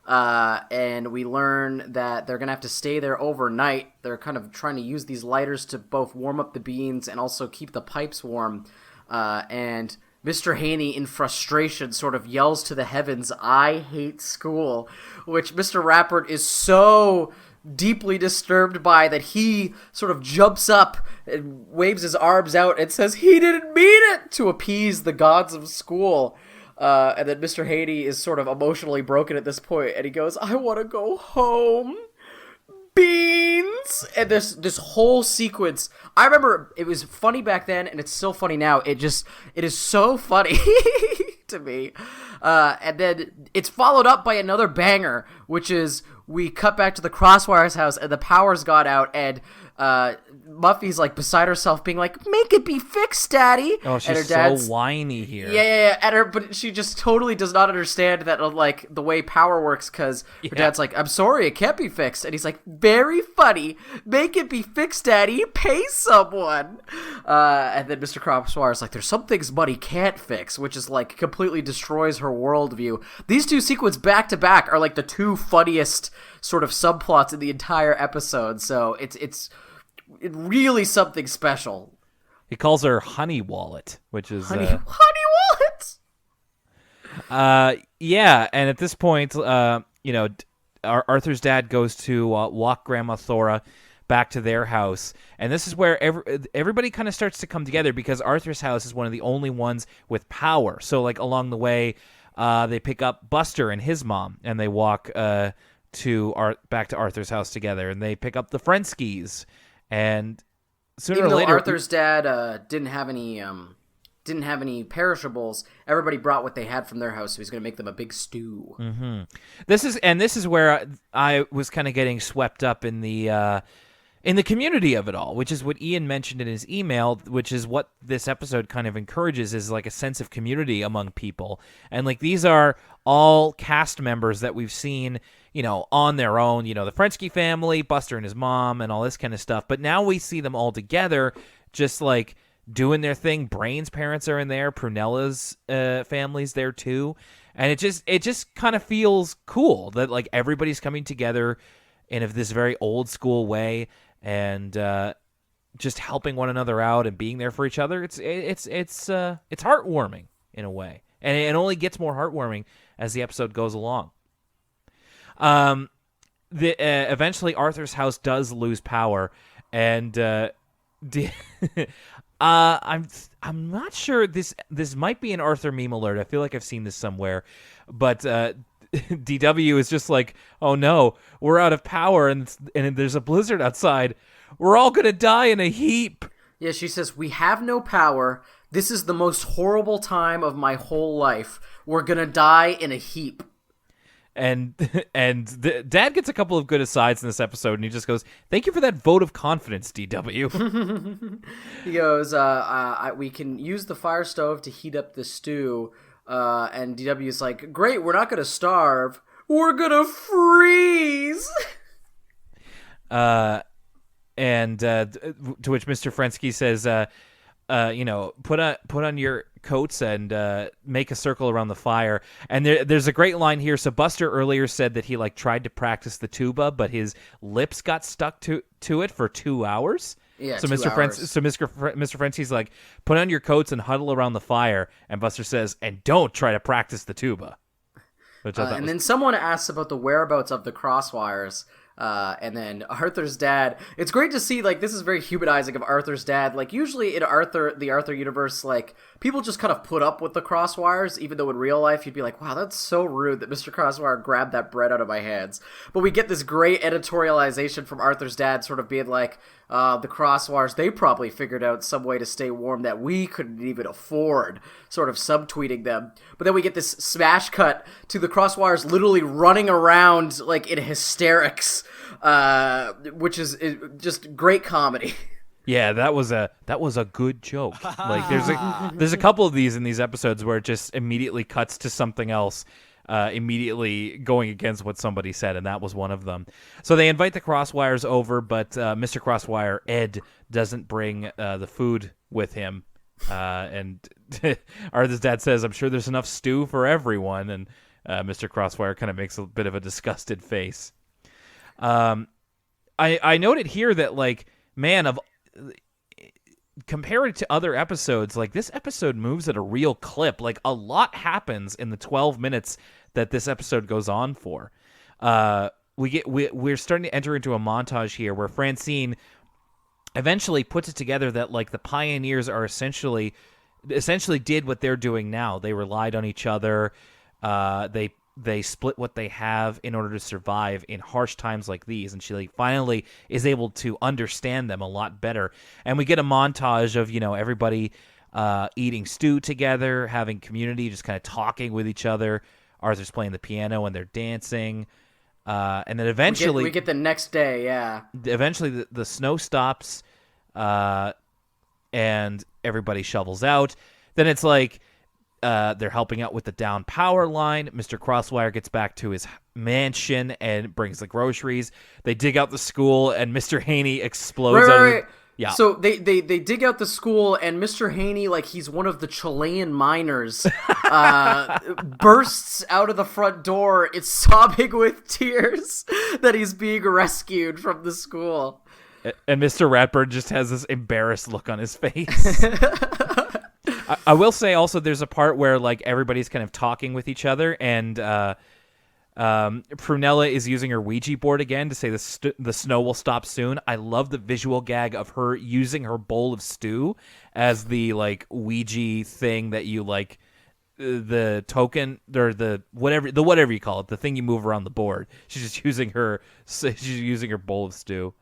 And we learn that they're going to have to stay there overnight. They're kind of trying to use these lighters to both warm up the beans and also keep the pipes warm. And Mr. Haney, in frustration, sort of yells to the heavens, "I hate school," which Mr. Rappert is so deeply disturbed by that he sort of jumps up and waves his arms out and says he didn't mean it to appease the gods of school. And then Mr. Haney is sort of emotionally broken at this point, and he goes, "I want to go home. Beans." And this whole sequence, I remember it was funny back then, and it's still funny now. It is so funny to me. And then it's followed up by another banger, which is we cut back to the Crosswire's house, and the power's got out, and Muffy's like beside herself, being like, "Make it be fixed, Daddy." Oh, and her she's dad's so whiny here. Yeah. But she just totally does not understand that, like, the way power works, because her dad's like, "I'm sorry, it can't be fixed." And he's like, "Very funny. Make it be fixed, Daddy. Pay someone." And then Mr. Crosswire's like, "There's some things money can't fix," which is, like, completely destroys her worldview. These two sequences back to back are, like, the two funniest sort of subplots in the entire episode. So it's really something special. He calls her Honeywallet, which is Honeywallet. Yeah, and at this point, Arthur's dad goes to walk Grandma Thora back to their house, and this is where everybody kind of starts to come together because Arthur's house is one of the only ones with power. So, like, along the way, they pick up Buster and his mom, and they walk back to Arthur's house together, and they pick up the Frenskies. And sooner Even or though later, Arthur's dad didn't have any perishables, everybody brought what they had from their house, so he's going to make them a big stew. Mm-hmm. This is where I was kind of getting swept up in the community of it all, which is what Ian mentioned in his email, which is what this episode kind of encourages, is like a sense of community among people. And like these are all cast members that we've seen, on their own, the Frensky family, Buster and his mom, and all this kind of stuff. But now we see them all together, just like doing their thing. Brain's parents are in there. Prunella's family's there too. And it just kind of feels cool that like everybody's coming together in this very old school way, and just helping one another out and being there for each other. It's heartwarming in a way, and it only gets more heartwarming as the episode goes along. Eventually Arthur's house does lose power, and I'm not sure, this might be an Arthur meme alert. I feel like I've seen this somewhere, but DW is just like, oh no, we're out of power, and there's a blizzard outside. We're all gonna die in a heap. Yeah, she says, we have no power. This is the most horrible time of my whole life. We're gonna die in a heap. And Dad gets a couple of good asides in this episode, and he just goes, thank you for that vote of confidence, DW. He goes, we can use the fire stove to heat up the stew. And DW's like, great, we're not gonna starve. We're gonna freeze. And to which Mr. Frensky says, put on your coats and make a circle around the fire. And there's a great line here. So Buster earlier said that he tried to practice the tuba, but his lips got stuck to it for 2 hours. Yeah, so 2 hours. Mr. Frensky's like, put on your coats and huddle around the fire. And Buster says, and don't try to practice the tuba. Then someone asks about the whereabouts of the crosswires. And then Arthur's dad, it's great to see, this is very humanizing of Arthur's dad. Usually in the Arthur universe, people just kind of put up with the crosswires, even though in real life you'd be like, wow, that's so rude that Mr. Crosswire grabbed that bread out of my hands. But we get this great editorialization from Arthur's dad sort of being like, the crosswires, they probably figured out some way to stay warm that we couldn't even afford, sort of subtweeting them. But then we get this smash cut to the crosswires literally running around in hysterics, which is just great comedy. Yeah, that was a good joke. There's a couple of these in these episodes where it just immediately cuts to something else, immediately going against what somebody said, and that was one of them. So they invite the Crosswires over, but Mr. Crosswire, Ed, doesn't bring the food with him. And Arthur's dad says, I'm sure there's enough stew for everyone, and Mr. Crosswire kind of makes a bit of a disgusted face. I noted here that, compared to other episodes, this episode moves at a real clip. A lot happens in the 12 minutes that this episode goes on for. We're starting to enter into a montage here where Francine eventually puts it together that the pioneers are essentially did what they're doing now. They relied on each other. They split what they have in order to survive in harsh times like these, and she finally is able to understand them a lot better. And we get a montage of everybody eating stew together, having community, just kind of talking with each other. Arthur's playing the piano and they're dancing, and then eventually we get the next day. Yeah, eventually the snow stops, and everybody shovels out. Then it's they're helping out with the down power line. Mr. Crosswire gets back to his mansion and brings the groceries. They dig out the school, and Mr. Haney explodes. Right. Yeah. So they dig out the school, and Mr. Haney, he's one of the Chilean miners, bursts out of the front door. It's sobbing with tears that he's being rescued from the school. And Mr. Ratbird just has this embarrassed look on his face. I will say also there's a part where everybody's kind of talking with each other, and Prunella is using her Ouija board again to say the snow will stop soon. I love the visual gag of her using her bowl of stew as the Ouija thing that you the token or the whatever you call it, the thing you move around the board. She's just using her bowl of stew.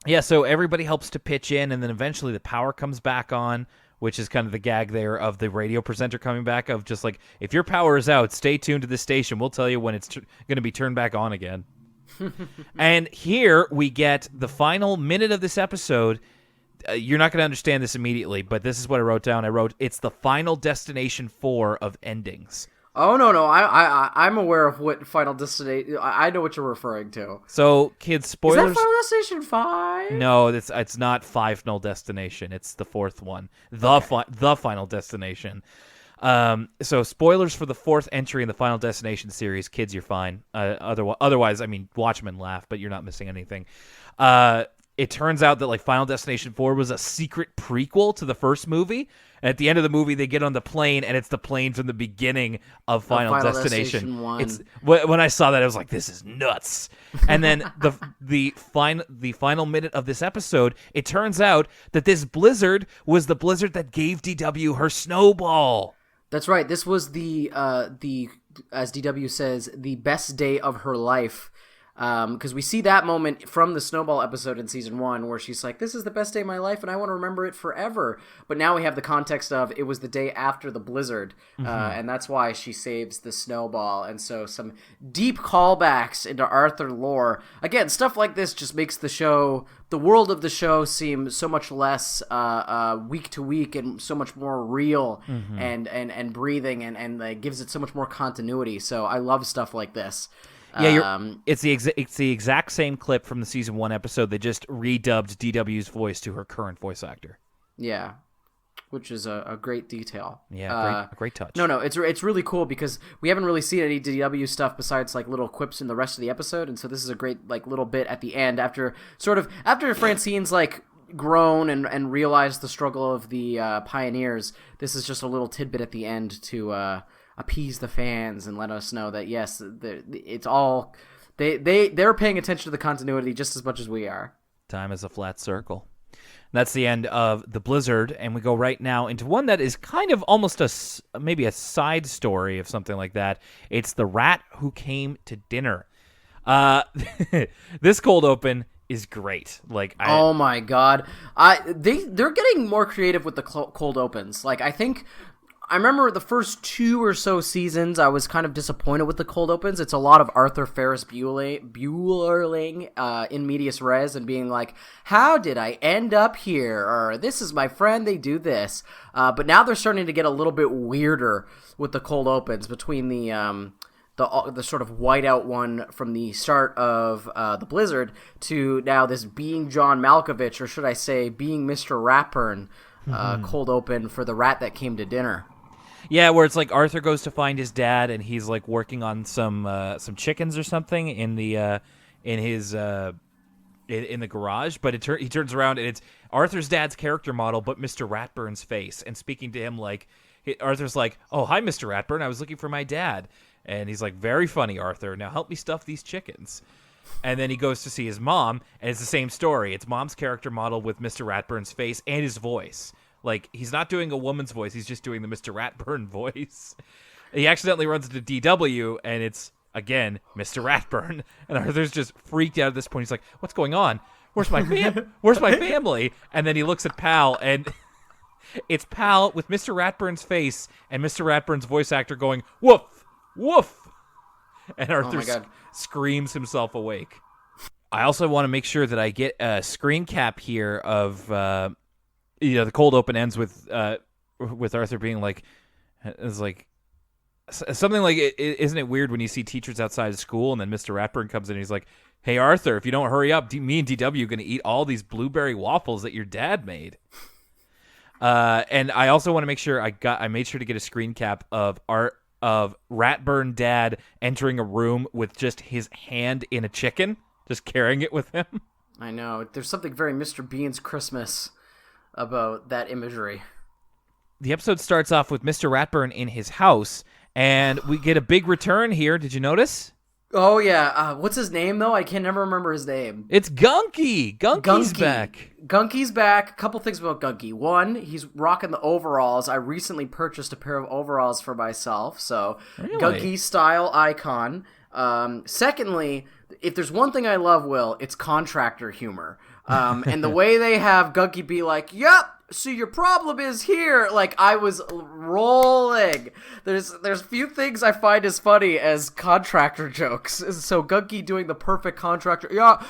Yeah, so everybody helps to pitch in, and then eventually the power comes back on, which is kind of the gag there of the radio presenter coming back of just if your power is out, stay tuned to this station. We'll tell you when it's going to be turned back on again. And here we get the final minute of this episode. You're not going to understand this immediately, but this is what I wrote down. I wrote, it's the final Destination 4 of endings. Oh no, I'm aware of what Final Destination. I know what you're referring to. So, kids, Is spoilers. that Final Destination 5? No, it's not Final Destination. It's the fourth one, the Final Destination. So spoilers for the fourth entry in the Final Destination series. Kids, you're fine. Otherwise, I mean, watch them and laugh, but you're not missing anything. It turns out that like Final Destination 4 was a secret prequel to the first movie. And at the end of the movie, they get on the plane, and it's the plane from the beginning of Final Destination. 1. It's when I saw that, I was like, "This is nuts!" And then the final minute of this episode, it turns out that this blizzard was the blizzard that gave DW her snowball. That's right. This was the as DW says, the best day of her life. Because we see that moment from the Snowball episode in season 1 where she's like, this is the best day of my life and I want to remember it forever. But now we have the context of it was the day after the blizzard. And that's why she saves the snowball. And so some deep callbacks into Arthur lore. Again, stuff like this just makes the world of the show seem so much less week to week and so much more real and breathing and gives it so much more continuity. So I love stuff like this. Yeah, it's the exact same clip from the season 1 episode. They just redubbed DW's voice to her current voice actor. Yeah, which is a great detail. Yeah, great touch. No, it's really cool because we haven't really seen any DW stuff besides like little quips in the rest of the episode, and so this is a great like little bit at the end after Francine's like grown and realized the struggle of the pioneers. This is just a little tidbit at the end to appease the fans and let us know that yes, it's all they're paying attention to the continuity just as much as we are. Time is a flat circle. That's the end of the Blizzard, and we go right now into one that is kind of almost maybe a side story of something like that. It's the rat who came to dinner. This cold open is great. Oh my god, they're getting more creative with the cold opens. Like I remember the first 2 or so seasons, I was kind of disappointed with the cold opens. It's a lot of Arthur Ferris Buelling in medias res and being like, how did I end up here? Or this is my friend, they do this. But now they're starting to get a little bit weirder with the cold opens between the sort of whiteout one from the start of the Blizzard to now this being John Malkovich, or should I say being Mr. Ratburn, cold open for the rat that came to dinner. Yeah, where it's like Arthur goes to find his dad, and he's like working on some chickens or something in the garage. But he turns around, and it's Arthur's dad's character model, but Mr. Ratburn's face, and speaking to him like Arthur's like, "Oh, hi, Mr. Ratburn. I was looking for my dad," and he's like, "Very funny, Arthur. Now help me stuff these chickens." And then he goes to see his mom, and it's the same story. It's mom's character model with Mr. Ratburn's face and his voice. Like, he's not doing a woman's voice. He's just doing the Mr. Ratburn voice. He accidentally runs into DW, and it's, again, Mr. Ratburn. And Arthur's just freaked out at this point. He's like, what's going on? Where's my family? And then he looks at Pal, and it's Pal with Mr. Ratburn's face and Mr. Ratburn's voice actor going, woof, woof. And Arthur screams himself awake. I also want to make sure that I get a screen cap here of... the cold open ends with Arthur being like, it's like something like, isn't it weird when you see teachers outside of school and then Mr. Ratburn comes in and he's like, hey Arthur, if you don't hurry up, me and DW are going to eat all these blueberry waffles that your dad made. And I also want to make sure I made sure to get a screen cap of Ratburn dad entering a room with just his hand in a chicken, just carrying it with him. I know. There's something very Mr. Bean's Christmas about that imagery. The episode starts off with Mr. Ratburn in his house, and we get a big return here. Did you notice? Oh, yeah. What's his name, though? I can never remember his name. It's Gunky. Gunky's back. Gunky's back. A couple things about Gunky. One, he's rocking the overalls. I recently purchased a pair of overalls for myself, so really? Gunky style icon. Secondly, if there's one thing I love, Will, it's contractor humor. And the way they have Gunky be like, yep, so your problem is here. Like, I was rolling. There's few things I find as funny as contractor jokes. So Gunky doing the perfect contractor. Yeah,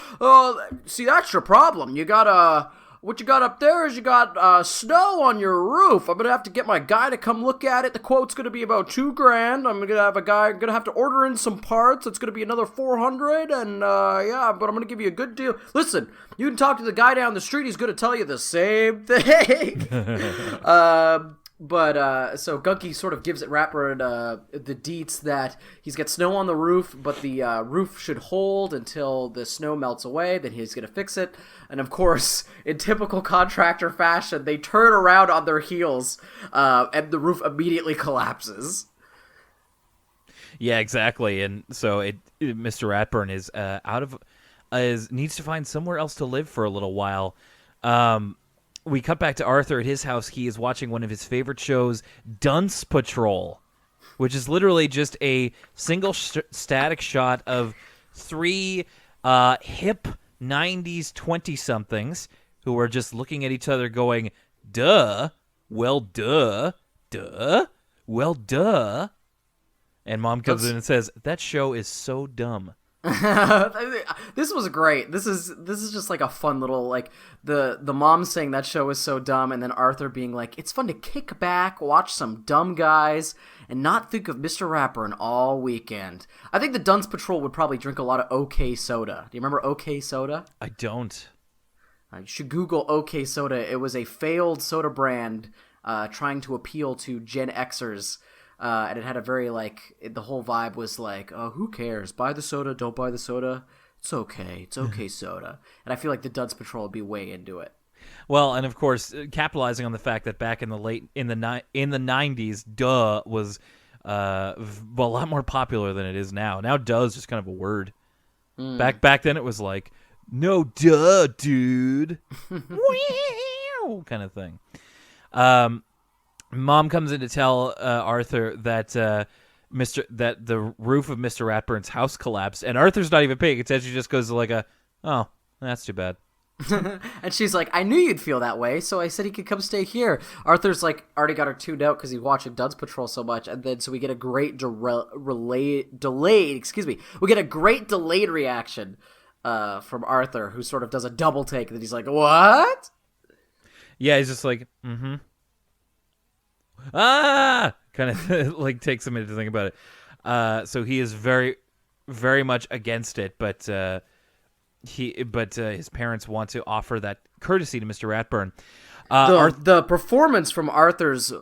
see, that's your problem. You gotta what you got up there is you got snow on your roof. I'm gonna have to get my guy to come look at it. The quote's gonna be about $2,000. I'm gonna have to order in some parts. It's gonna be another $400, and yeah, but I'm gonna give you a good deal. Listen, you can talk to the guy down the street. He's gonna tell you the same thing. So Gunky sort of gives it Ratburn the deets that he's got snow on the roof, but the roof should hold until the snow melts away. Then he's going to fix it. And of course, in typical contractor fashion, they turn around on their heels, and the roof immediately collapses. Yeah, exactly. And so Mr. Ratburn is needs to find somewhere else to live for a little while. We cut back to Arthur at his house. He is watching one of his favorite shows, Dunce Patrol, which is literally just a single static shot of three hip 90s 20-somethings who are just looking at each other going, duh, well, duh, duh, well, duh. And Mom comes in and says, that show is so dumb. This was great. This is just like a fun little, like, the mom saying that show is so dumb, and then Arthur being like, it's fun to kick back, watch some dumb guys, and not think of Mr. Ratburn all weekend. I think the Dunce Patrol would probably drink a lot of OK Soda. Do you remember OK Soda? I don't. You should Google OK Soda. It was a failed soda brand trying to appeal to Gen Xers. And it had a very, like, the whole vibe was like, oh, who cares? Buy the soda, don't buy the soda. It's okay. It's okay soda. And I feel like the Dunce Patrol would be way into it. Well, and of course, capitalizing on the fact that back in the 90s, duh was a lot more popular than it is now. Now, duh is just kind of a word. Back then, it was like, no duh, dude, kind of thing. Mom comes in to tell Arthur that that the roof of Mr. Ratburn's house collapsed, and Arthur's not even paying attention. She just goes like oh, that's too bad. And she's like, I knew you'd feel that way, so I said he could come stay here. Arthur's like already got her tuned out because he's watching Dunce Patrol so much, and then so we get a great delayed reaction from Arthur, who sort of does a double take, and he's like, what? Yeah, he's just like, kind of like takes a minute to think about it. So he is very, very much against it, but his parents want to offer that courtesy to Mr. Ratburn. The performance from Arthur's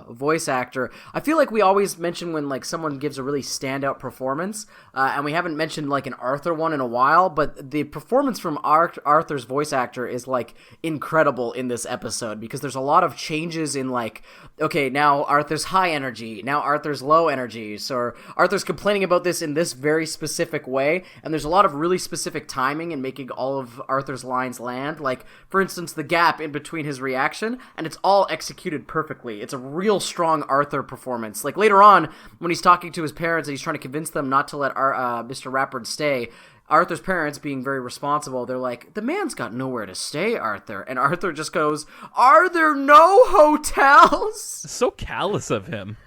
voice actor, I feel like we always mention when like someone gives a really standout performance, and we haven't mentioned like an Arthur one in a while, but the performance from Arthur's voice actor is like incredible in this episode, because there's a lot of changes in like, okay, now Arthur's high energy, now Arthur's low energy, so Arthur's complaining about this in this very specific way, and there's a lot of really specific timing in making all of Arthur's lines land, like for instance the gap in between his reaction, and it's all executed perfectly. It's a real strong Arthur performance. Like later on, when he's talking to his parents and he's trying to convince them not to let Mr. Ratburn stay, Arthur's parents, being very responsible, they're like, the man's got nowhere to stay, Arthur. And Arthur just goes, are there no hotels? So callous of him.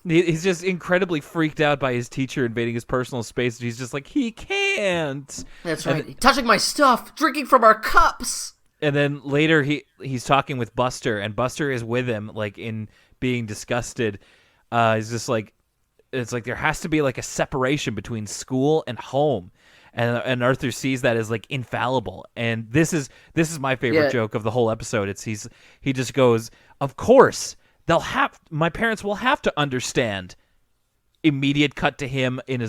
He's just incredibly freaked out by his teacher invading his personal space. He's just like, he can't. That's right. Touching my stuff, drinking from our cups. And then later he's talking with Buster, and Buster is with him, like in being disgusted. He's just like, it's like there has to be like a separation between school and home, and Arthur sees that as like infallible. And this is my favorite joke of the whole episode. He just goes, of course my parents will have to understand. Immediate cut to him in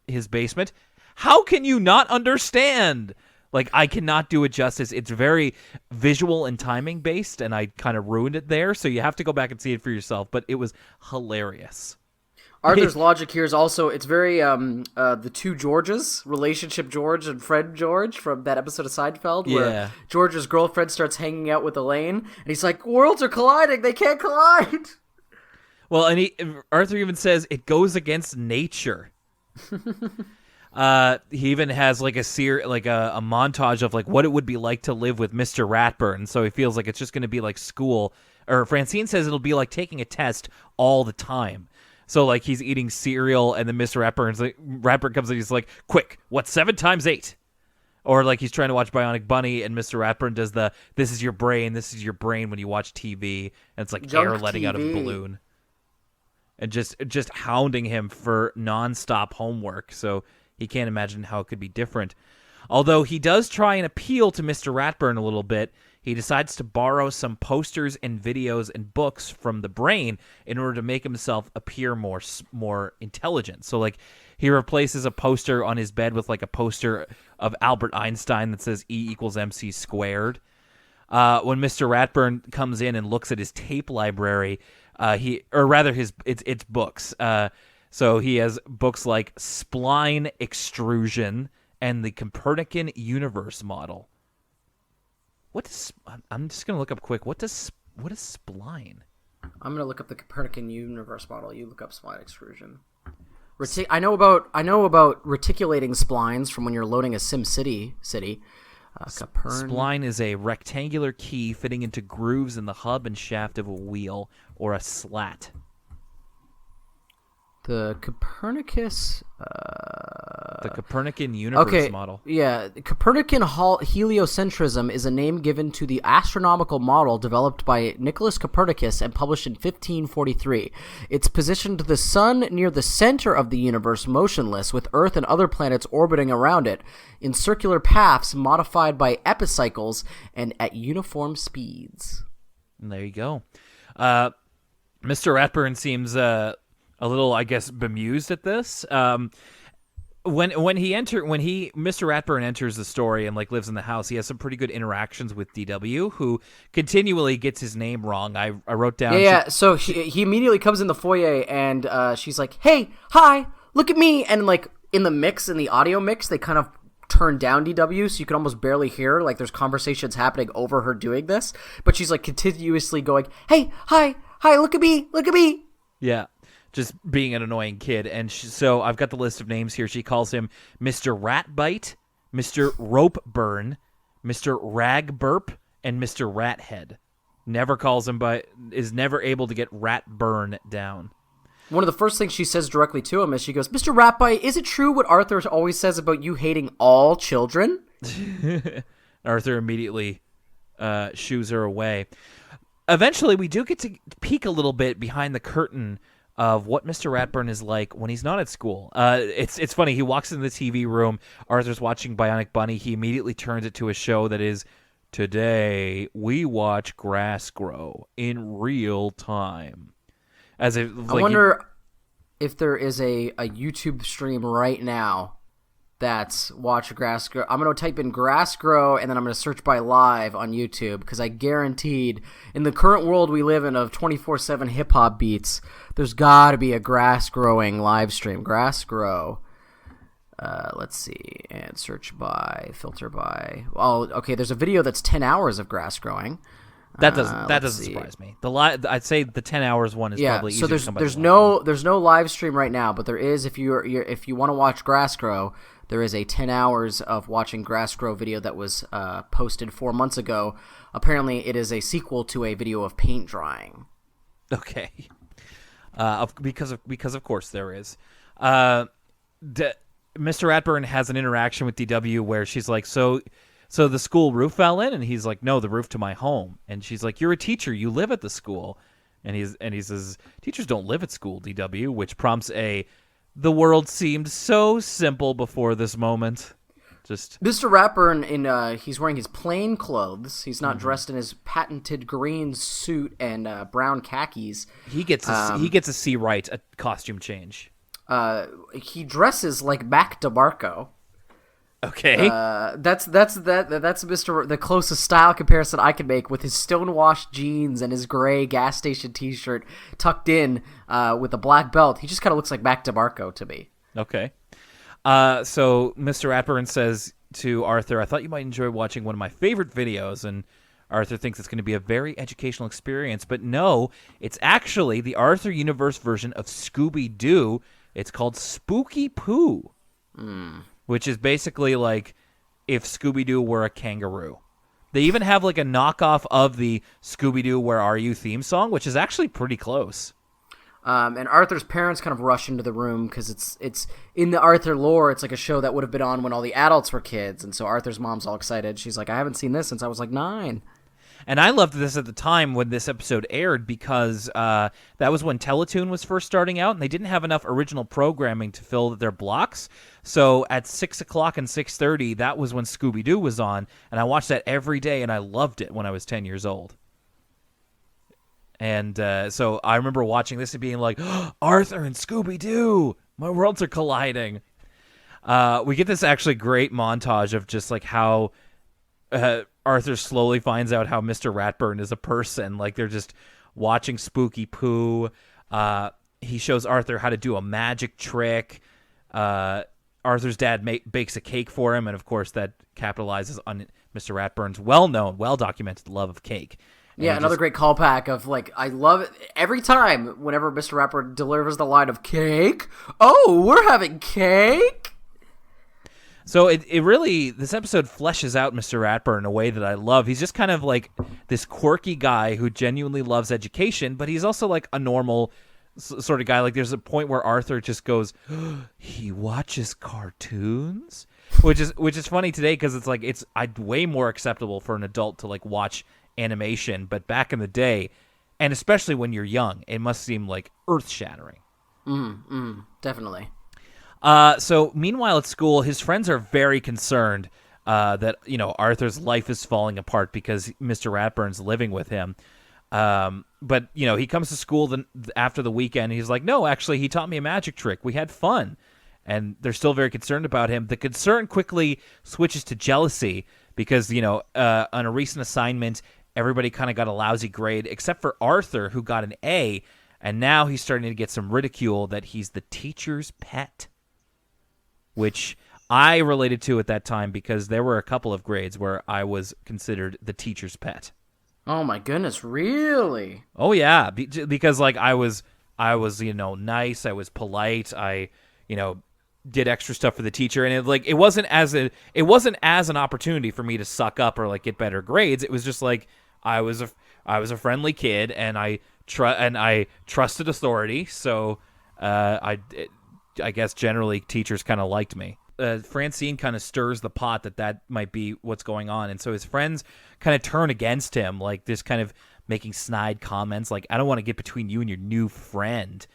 his basement. How can you not understand? Like, I cannot do it justice. It's very visual and timing based, and I kind of ruined it there, so you have to go back and see it for yourself, but it was hilarious. Arthur's logic here is also, it's very, the two Georges, Relationship George and Friend George from that episode of Seinfeld, where George's girlfriend starts hanging out with Elaine, and he's like, worlds are colliding, they can't collide! Well, and Arthur even says, it goes against nature. He even has like a montage of like what it would be like to live with Mr. Ratburn. So he feels like it's just going to be like school. Or Francine says it'll be like taking a test all the time. So like he's eating cereal, and then Mr. Ratburn comes in. He's like, "Quick, what's 7 times 8?" Or like he's trying to watch Bionic Bunny, and Mr. Ratburn does the "This is your brain, when you watch TV," and it's like Junk air letting out of a TV. balloon, and just hounding him for nonstop homework. So he can't imagine how it could be different. Although he does try and appeal to Mr. Ratburn a little bit, he decides to borrow some posters and videos and books from the brain in order to make himself appear more intelligent. So like he replaces a poster on his bed with like a poster of Albert Einstein that says E = MC squared. When Mr. Ratburn comes in and looks at his tape library, it's books. So he has books like Spline Extrusion and the Copernican Universe Model. I'm just gonna look up quick. What is spline? I'm gonna look up the Copernican Universe Model. You look up spline extrusion. I know about reticulating splines from when you're loading a Sim City city. Spline is a rectangular key fitting into grooves in the hub and shaft of a wheel or a slat. The Copernicus... the Copernican Universe Model. Yeah. Copernican heliocentrism is a name given to the astronomical model developed by Nicholas Copernicus and published in 1543. It's positioned the sun near the center of the universe motionless, with Earth and other planets orbiting around it, in circular paths modified by epicycles and at uniform speeds. And there you go. Mr. Ratburn seems... a little, I guess, bemused at this. When Mr. Ratburn enters the story and like lives in the house, he has some pretty good interactions with DW, who continually gets his name wrong. I wrote down. Yeah. So he immediately comes in the foyer and she's like, "Hey, hi, look at me!" And like in the audio mix, they kind of turn down DW, so you can almost barely hear her. Like there's conversations happening over her doing this, but she's like continuously going, "Hey, hi, look at me, look at me." Yeah. Just being an annoying kid. And so I've got the list of names here. She calls him Mr. Ratbite, Mr. Ropeburn, Mr. Ragburp, and Mr. Rathead. Never calls him is never able to get Ratburn down. One of the first things she says directly to him is she goes, "Mr. Ratbite, is it true what Arthur always says about you hating all children?" Arthur immediately shoos her away. Eventually, we do get to peek a little bit behind the curtain of what Mr. Ratburn is like when he's not at school. It's funny. He walks into the TV room. Arthur's watching Bionic Bunny. He immediately turns it to a show that is, "Today we watch grass grow in real time." As if I wonder if there is a YouTube stream right now that's watch grass grow. I'm going to type in grass grow and then I'm going to search by live on YouTube, because I guaranteed in the current world we live in of 24/7 hip hop beats, there's got to be a grass growing live stream. Grass grow. Let's see, and search by, filter by. Oh, okay. There's a video that's 10 hours of grass growing. That doesn't surprise me. I'd say the 10 hours one is probably easier. So there's no live stream right now, but there is if you want to watch grass grow. There is a 10 hours of watching grass grow video that was posted 4 months ago. Apparently, it is a sequel to a video of paint drying. Okay, because of course there is. Mr. Ratburn has an interaction with DW where she's like, so the school roof fell in, and he's like, "No, the roof to my home." And she's like, "You're a teacher. You live at the school." And he says, "Teachers don't live at school, DW," which prompts the world seemed so simple before this moment. Just Mr. Ratburn he's wearing his plain clothes. He's not dressed in his patented green suit and brown khakis. He gets to see right a costume change. He dresses like Mac DeMarco. Okay. That's the closest style comparison I can make, with his stonewashed jeans and his gray gas station t-shirt tucked in with a black belt. He just kind of looks like Mac DeMarco to me. Okay. So Mr. Ratburn says to Arthur, "I thought you might enjoy watching one of my favorite videos," and Arthur thinks it's going to be a very educational experience, but no, it's actually the Arthur Universe version of Scooby-Doo. It's called Spooky Poo. Which is basically like if Scooby-Doo were a kangaroo. They even have like a knockoff of the Scooby-Doo Where Are You theme song, which is actually pretty close. And Arthur's parents kind of rush into the room because it's in the Arthur lore. It's like a show that would have been on when all the adults were kids, and so Arthur's mom's all excited. She's like, I haven't seen this since I was like 9. And I loved this at the time when this episode aired because that was when Teletoon was first starting out, and they didn't have enough original programming to fill their blocks. So at 6 o'clock and 6:30, that was when Scooby-Doo was on, and I watched that every day, and I loved it when I was 10 years old. And so I remember watching this and being like, oh, Arthur and Scooby-Doo, my worlds are colliding. We get this actually great montage of just like how Arthur slowly finds out how Mr. Ratburn is a person. Like they're just watching Spooky Pooh. He shows Arthur how to do a magic trick. Arthur's dad bakes a cake for him, and of course that capitalizes on Mr. Ratburn's well-known, well-documented love of cake. And yeah, another great callback of like, I love it every time whenever Mr. Ratburn delivers the line of cake. Oh, we're having cake. So it really, this episode fleshes out Mr. Ratburn in a way that I love. He's just kind of like this quirky guy who genuinely loves education, but he's also like a normal sort of guy. Like there's a point where Arthur just goes, oh, he watches cartoons, which is funny today because it's like it's way more acceptable for an adult to like watch animation, but back in the day, and especially when you're young, it must seem like earth-shattering. Definitely. So meanwhile at school, his friends are very concerned that, you know, Arthur's life is falling apart because Mr. Ratburn's living with him. But, you know, he comes to school after the weekend, and he's like, no, actually, he taught me a magic trick. We had fun. And they're still very concerned about him. The concern quickly switches to jealousy because, you know, on a recent assignment, everybody kind of got a lousy grade except for Arthur, who got an A, and now he's starting to get some ridicule that he's the teacher's pet, which I related to at that time because there were a couple of grades where I was considered the teacher's pet. Oh my goodness, really? Oh yeah, because like I was, you know, nice, I was polite, I, you know, did extra stuff for the teacher, and it wasn't as an opportunity for me to suck up or like get better grades. It was just like I was a friendly kid, and I trusted authority, so I guess generally teachers kind of liked me. Francine kind of stirs the pot that might be what's going on, and so his friends kind of turn against him, like this kind of making snide comments, like I don't want to get between you and your new friend.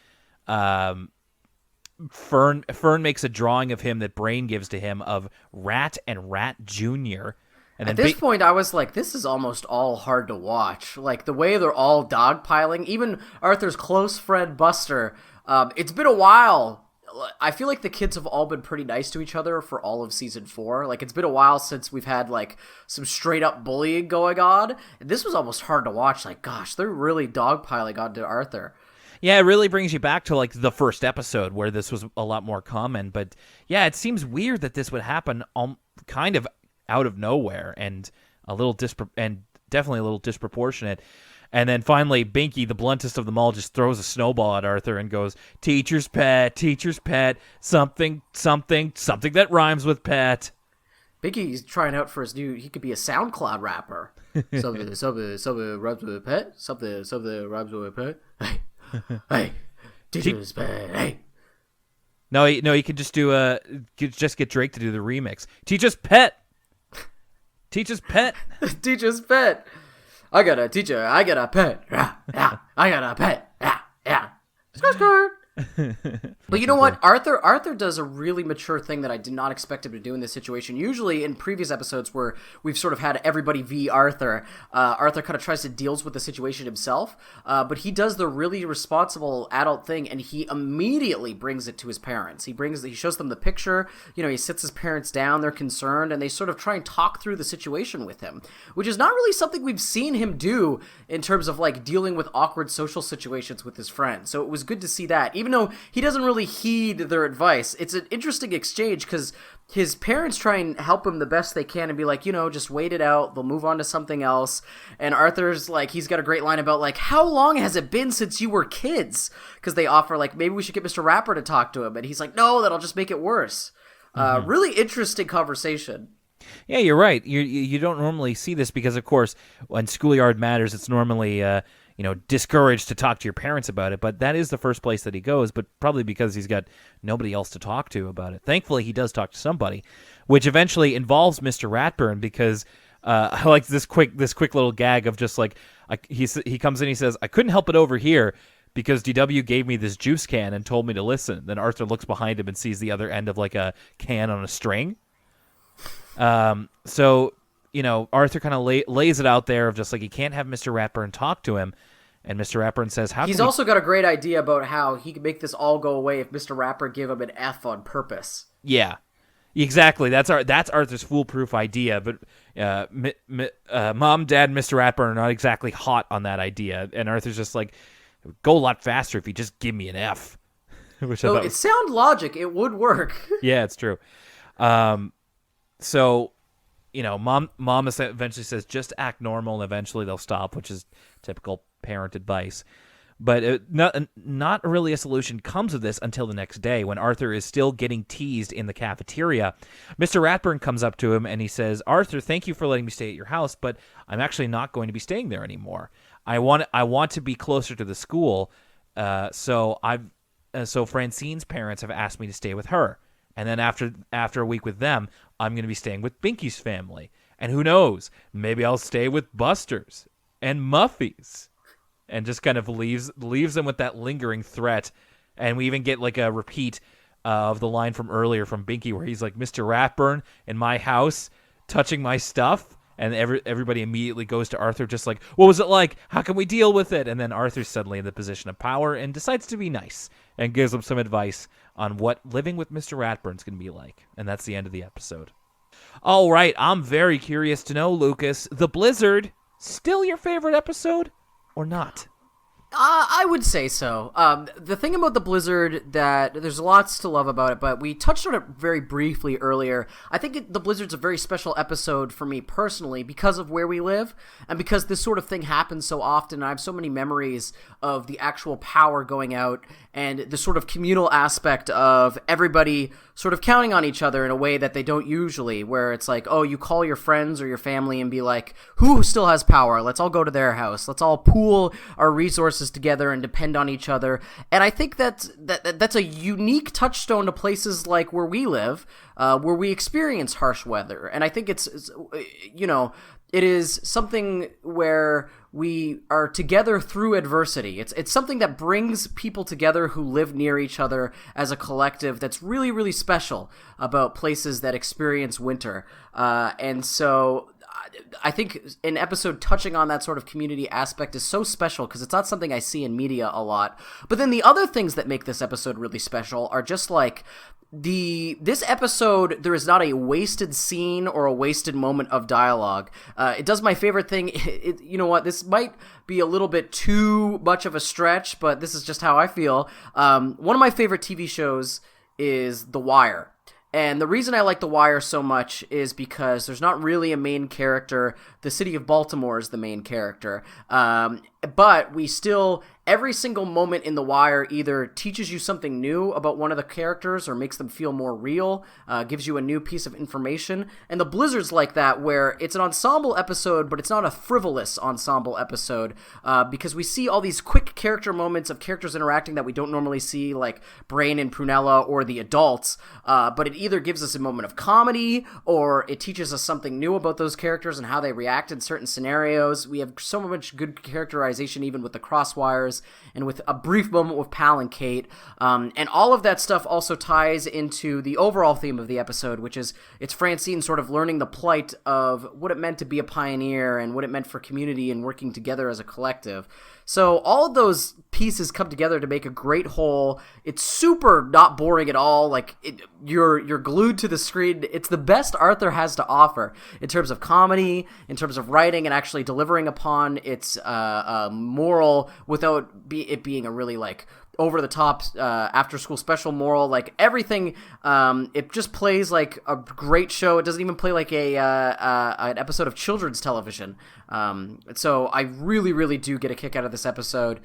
Fern makes a drawing of him that Brain gives to him of Rat and Rat Jr. And at this point, I was like, this is almost all hard to watch. Like, the way they're all dogpiling, even Arthur's close friend Buster, it's been a while. I feel like the kids have all been pretty nice to each other for all of season 4. Like, it's been a while since we've had, like, some straight-up bullying going on. And this was almost hard to watch. Like, gosh, they're really dogpiling onto Arthur. Yeah, it really brings you back to, like, the first episode where this was a lot more common. But, yeah, it seems weird that this would happen kind of out of nowhere and definitely a little disproportionate. And then finally, Binky, the bluntest of them all, just throws a snowball at Arthur and goes, teacher's pet, something that rhymes with pet. Binky's trying out for he could be a SoundCloud rapper. Something rhymes with pet, something rhymes with pet. Hey, teacher's pet, hey. No, he could just get Drake to do the remix. Teacher's pet. Teacher's pet. Teacher's pet. I got a teacher. I got a pet. Yeah. I got a pet. Yeah. Skirt. But you know what? Arthur does a really mature thing that I did not expect him to do in this situation. Usually in previous episodes where we've sort of had everybody v. Arthur, Arthur kind of tries to deal with the situation himself, but he does the really responsible adult thing, and he immediately brings it to his parents. He shows them the picture, you know, he sits his parents down, they're concerned, and they sort of try and talk through the situation with him, which is not really something we've seen him do in terms of like dealing with awkward social situations with his friends. So it was good to see that, even though he doesn't really heed their advice. It's an interesting exchange because his parents try and help him the best they can and be like, you know, just wait it out. They'll move on to something else. And Arthur's like, he's got a great line about like, how long has it been since you were kids? Because they offer like, maybe we should get Mr. Rapper to talk to him. And he's like, no, that'll just make it worse. Really interesting conversation. Yeah, you're right. You don't normally see this because, of course, when Schoolyard Matters, it's normally discouraged to talk to your parents about it. But that is the first place that he goes, but probably because he's got nobody else to talk to about it. Thankfully, he does talk to somebody, which eventually involves Mr. Ratburn, because I like this quick little gag of just like, he comes in, he says, "I couldn't help it over here because DW gave me this juice can and told me to listen." Then Arthur looks behind him and sees the other end of like a can on a string. So, Arthur kind of lays it out there of just like he can't have Mr. Ratburn talk to him. And Mr. Ratburn says, he's also got a great idea about how he could make this all go away if Mr. Ratburn gave him an F on purpose. Yeah, exactly. That's Arthur's foolproof idea. But Mom, Dad, and Mr. Ratburn are not exactly hot on that idea. And Arthur's just like, it would go a lot faster if you just give me an F. Which So it's sound logic. It would work. Yeah, it's true. So, Mom eventually says, just act normal, and eventually they'll stop, which is typical parent advice. But not really a solution comes of this until the next day, when Arthur is still getting teased in the cafeteria. Mr. Ratburn comes up to him and he says, "Arthur, thank you for letting me stay at your house, but I'm actually not going to be staying there anymore. I want to be closer to the school, so Francine's parents have asked me to stay with her. And then after a week with them, I'm going to be staying with Binky's family. And who knows, maybe I'll stay with Buster's and Muffy's." And just kind of leaves them with that lingering threat. And we even get like a repeat of the line from earlier from Binky where he's like, "Mr. Ratburn in my house touching my stuff." And everybody immediately goes to Arthur just like, "What was it like? How can we deal with it?" And then Arthur's suddenly in the position of power and decides to be nice and gives him some advice on what living with Mr. Ratburn's going to be like. And that's the end of the episode. All right, I'm very curious to know, Lucas, The Blizzard, still your favorite episode or not? I would say so. The thing about The Blizzard, that there's lots to love about it, but we touched on it very briefly earlier. I think The Blizzard's a very special episode for me personally because of where we live and because this sort of thing happens so often. I have so many memories of the actual power going out and the sort of communal aspect of everybody sort of counting on each other in a way that they don't usually, where it's like, oh, you call your friends or your family and be like, who still has power? Let's all go to their house. Let's all pool our resources together and depend on each other. And I think that's a unique touchstone to places like where we live, where we experience harsh weather. And I think it's it is something where we are together through adversity. It's something that brings people together who live near each other as a collective that's really, really special about places that experience winter. And so I think an episode touching on that sort of community aspect is so special because it's not something I see in media a lot. But then the other things that make this episode really special are just like this episode, there is not a wasted scene or a wasted moment of dialogue. It does my favorite thing. You know what? This might be a little bit too much of a stretch, but this is just how I feel. One of my favorite TV shows is The Wire. And the reason I like The Wire so much is because there's not really a main character. The city of Baltimore is the main character. But we still, every single moment in The Wire either teaches you something new about one of the characters or makes them feel more real, gives you a new piece of information. And The Blizzard's like that, where it's an ensemble episode, but it's not a frivolous ensemble episode, because we see all these quick character moments of characters interacting that we don't normally see, like Brain and Prunella or the adults, but it either gives us a moment of comedy or it teaches us something new about those characters and how they react in certain scenarios. We have so much good characterization even with the crosswires and with a brief moment with Pal and Kate. And all of that stuff also ties into the overall theme of the episode, which is it's Francine sort of learning the plight of what it meant to be a pioneer and what it meant for community and working together as a collective. So all of those pieces come together to make a great whole. It's super not boring at all. Like you're glued to the screen. It's the best Arthur has to offer in terms of comedy, in terms of writing, and actually delivering upon its moral without it being a really like over-the-top after-school special moral. Like everything, it just plays like a great show. It doesn't even play like an episode of children's television. So I really, really do get a kick out of this episode.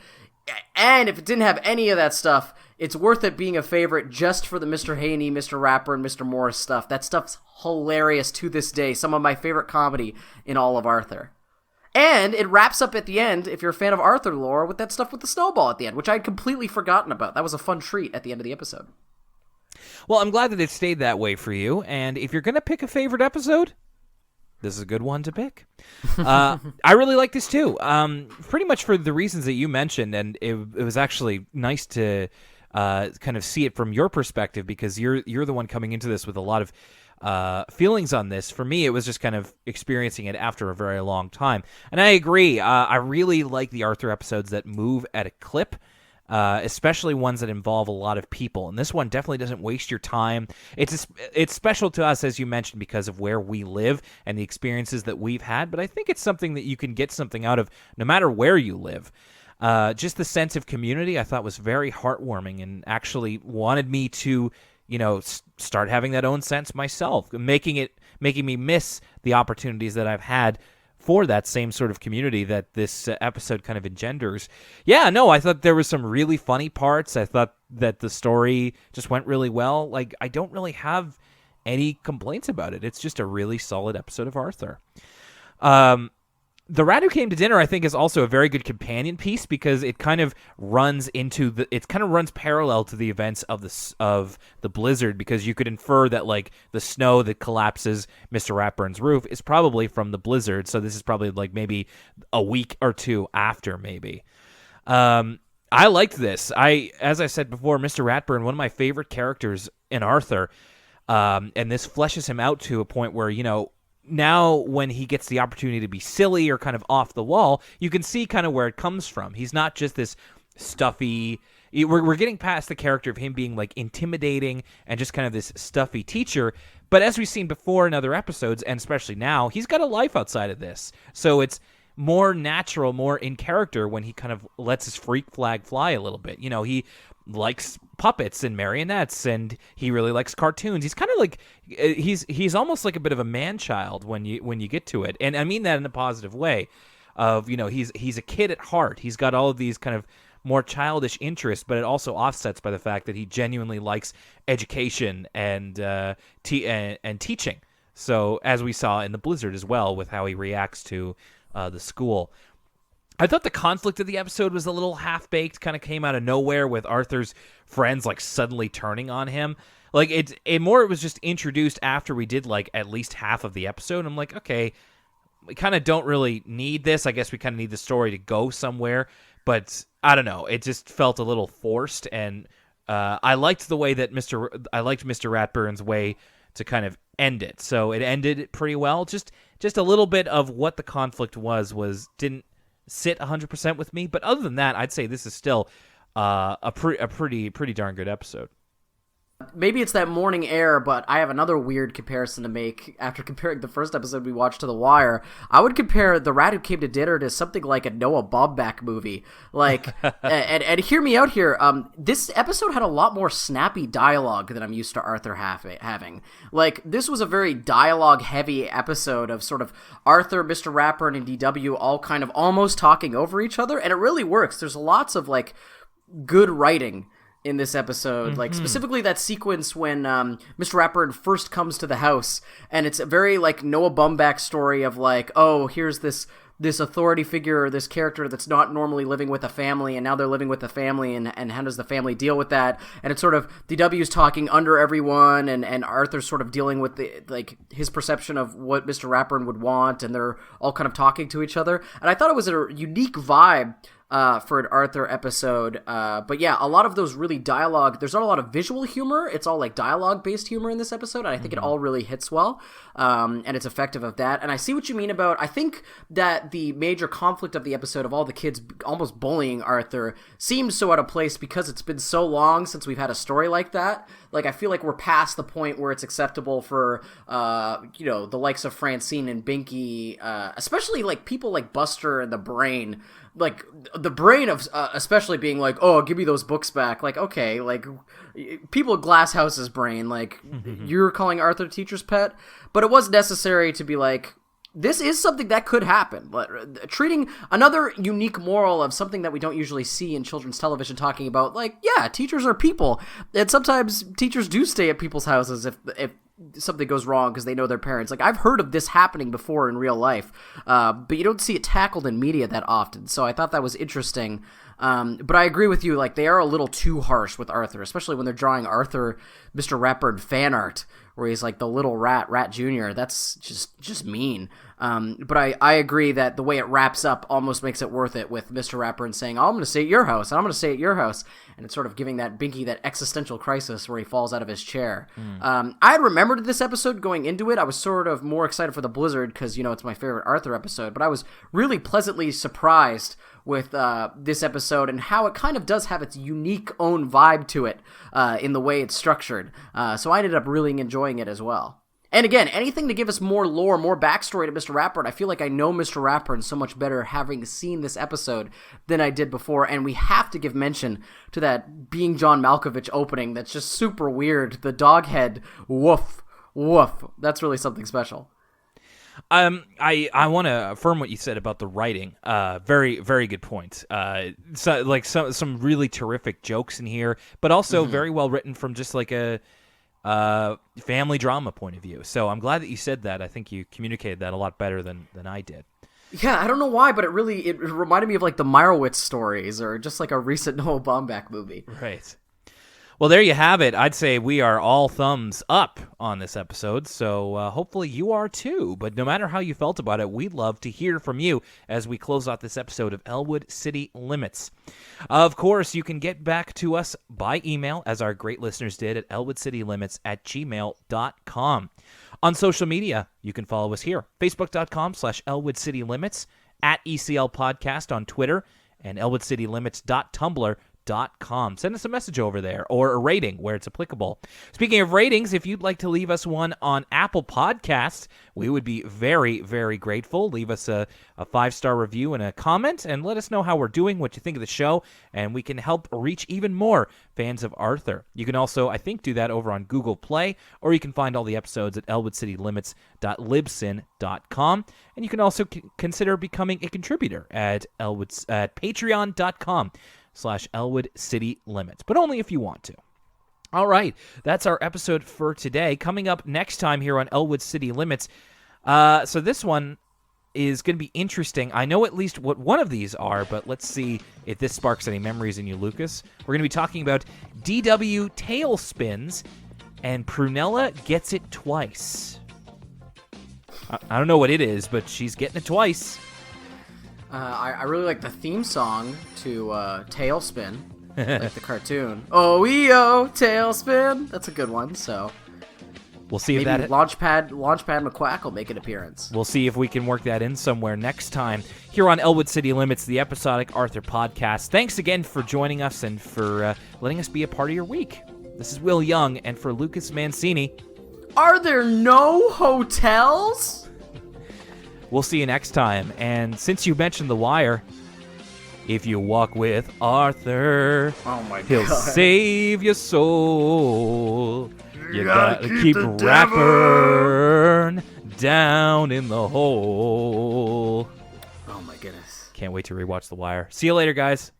And if it didn't have any of that stuff, it's worth it being a favorite just for the Mr. Haney, Mr. Rapper, and Mr. Morris stuff. That stuff's hilarious to this day. Some of my favorite comedy in all of Arthur. And it wraps up at the end, if you're a fan of Arthur lore, with that stuff with the snowball at the end, which I'd completely forgotten about. That was a fun treat at the end of the episode. Well, I'm glad that it stayed that way for you. And if you're going to pick a favorite episode, this is a good one to pick. I really like this too. Pretty much for the reasons that you mentioned, and it was actually nice to kind of see it from your perspective, because you're the one coming into this with a lot of feelings on this. For me, it was just kind of experiencing it after a very long time. And I agree. I really like the Arthur episodes that move at a clip. Especially ones that involve a lot of people. And this one definitely doesn't waste your time. It's special to us, as you mentioned, because of where we live and the experiences that we've had. But I think it's something that you can get something out of no matter where you live. Just the sense of community I thought was very heartwarming, and actually wanted me to, start having that own sense myself, making me miss the opportunities that I've had for that same sort of community that this episode kind of engenders. Yeah, no, I thought there were some really funny parts. I thought that the story just went really well. Like, I don't really have any complaints about it. It's just a really solid episode of Arthur. The Rat Who Came to Dinner, I think, is also a very good companion piece, because it kind of runs parallel to the events of the blizzard, because you could infer that, like, the snow that collapses Mr. Ratburn's roof is probably from the blizzard. So this is probably like maybe a week or two after, maybe. I liked this. As I said before, Mr. Ratburn, one of my favorite characters in Arthur, and this fleshes him out to a point where, now when he gets the opportunity to be silly or kind of off the wall, you can see kind of where it comes from. He's not just this stuffy... We're getting past the character of him being, like, intimidating and just kind of this stuffy teacher. But as we've seen before in other episodes, and especially now, he's got a life outside of this. So it's more natural, more in character when he kind of lets his freak flag fly a little bit. He likes puppets and marionettes, and he really likes cartoons. He's kind of like he's almost like a bit of a man-child when you get to it, and I mean that in a positive way. Of he's a kid at heart. He's got all of these kind of more childish interests, but it also offsets by the fact that he genuinely likes education and teaching. So as we saw in the Blizzard as well, with how he reacts to the school. I thought the conflict of the episode was a little half-baked, kind of came out of nowhere with Arthur's friends, like, suddenly turning on him. Like, it was just introduced after we did, like, at least half of the episode. I'm like, okay, we kind of don't really need this. I guess we kind of need the story to go somewhere. But, I don't know, it just felt a little forced, and I liked the way that Mr. Ratburn's way to kind of end it. So it ended pretty well. Just a little bit of what the conflict didn't sit 100% with me, but other than that, I'd say this is still a pretty darn good episode. Maybe it's that morning air, but I have another weird comparison to make. After comparing the first episode we watched to The Wire, I would compare The Rat Who Came to Dinner to something like a Noah Baumbach movie. Like, and hear me out here. This episode had a lot more snappy dialogue than I'm used to Arthur having. Like, this was a very dialogue-heavy episode of sort of Arthur, Mr. Ratburn, and DW all kind of almost talking over each other, and it really works. There's lots of, like, good writing in this episode, like specifically that sequence when Mr. Ratburn first comes to the house, and it's a very like Noah Baumbach story of like, oh, here's this authority figure or this character that's not normally living with a family, and now they're living with a family, and how does the family deal with that? And it's sort of DW's talking under everyone, and Arthur's sort of dealing with the like his perception of what Mr. Ratburn would want, and they're all kind of talking to each other. And I thought it was a unique vibe for an Arthur episode. But yeah, a lot of those really dialogue, there's not a lot of visual humor. It's all like dialogue-based humor in this episode, and I think it all really hits well, and it's effective of that. And I see what you mean about, I think that the major conflict of the episode of all the kids almost bullying Arthur seems so out of place because it's been so long since we've had a story like that. Like, I feel like we're past the point where it's acceptable for, the likes of Francine and Binky, especially like people like Buster and the Brain, like the Brain of especially being like, oh, give me those books back. Like, okay, like people at Glass House's Brain, like you're calling Arthur teacher's pet, but it was necessary to be like, this is something that could happen. But treating another unique moral of something that we don't usually see in children's television, talking about like, yeah, teachers are people, and sometimes teachers do stay at people's houses if something goes wrong because they know their parents. Like, I've heard of this happening before in real life, but you don't see it tackled in media that often. So I thought that was interesting. But I agree with you. Like, they are a little too harsh with Arthur, especially when they're drawing Arthur, Mr. Ratburn fan art, where he's like the little Rat Jr. That's just mean. But I agree that the way it wraps up almost makes it worth it, with Mr. Ratburn saying, "Oh, I'm going to stay at your house, and I'm going to stay at your house," and it's sort of giving that Binky that existential crisis where he falls out of his chair. I had remembered this episode going into it. I was sort of more excited for the Blizzard because, it's my favorite Arthur episode, but I was really pleasantly surprised with this episode and how it kind of does have its unique own vibe to it in the way it's structured. So I ended up really enjoying it as well. And again, anything to give us more lore, more backstory to Mr. Ratburn. I feel like I know Mr. Ratburn so much better having seen this episode than I did before. And we have to give mention to that Being John Malkovich opening that's just super weird. The dog head, woof, woof. That's really something special. I want to affirm what you said about the writing. Very, very good point. Some really terrific jokes in here, but also very well written from just like a family drama point of view. So I'm glad that you said that. I think you communicated that a lot better than I did. Yeah, I don't know why, but it reminded me of like the Meyerowitz stories or just like a recent Noah Baumbach movie. Right. Well, there you have it. I'd say we are all thumbs up on this episode, so hopefully you are too. But no matter how you felt about it, we'd love to hear from you as we close out this episode of Elwood City Limits. Of course, you can get back to us by email, as our great listeners did, at elwoodcitylimits@gmail.com. On social media, you can follow us here, facebook.com/ElwoodCityLimits, @ECL Podcast on Twitter, and elwoodcitylimits.tumblr.com. Send us a message over there, or a rating where it's applicable. Speaking of ratings, if you'd like to leave us one on Apple Podcasts, we would be very, very grateful. Leave us a 5-star review and a comment, and let us know how we're doing, what you think of the show, and we can help reach even more fans of Arthur. You can also, I think, do that over on Google Play, or you can find all the episodes at elwoodcitylimits.libsyn.com, and you can also consider becoming a contributor at patreon.com/Elwood City Limits, but only if you want to. All right, that's our episode for today. Coming up next time here on Elwood City Limits, so this one is going to be interesting. I know at least what one of these are, but let's see if this sparks any memories in you, Lucas. We're going to be talking about DW Tailspins, and Prunella gets it twice. I don't know what it is, but she's getting it twice. I really like the theme song to Tailspin, like the cartoon. Oh, Tailspin. That's a good one. So we'll see if maybe Launchpad McQuack will make an appearance. We'll see if we can work that in somewhere next time here on Elwood City Limits, the episodic Arthur podcast. Thanks again for joining us and for letting us be a part of your week. This is Will Young, and for Lucas Mancini. Are there no hotels? We'll see you next time. And since you mentioned The Wire, if you walk with Arthur, he'll save your soul. You gotta keep Ratburn down in the hole. Oh my goodness. Can't wait to rewatch The Wire. See you later, guys.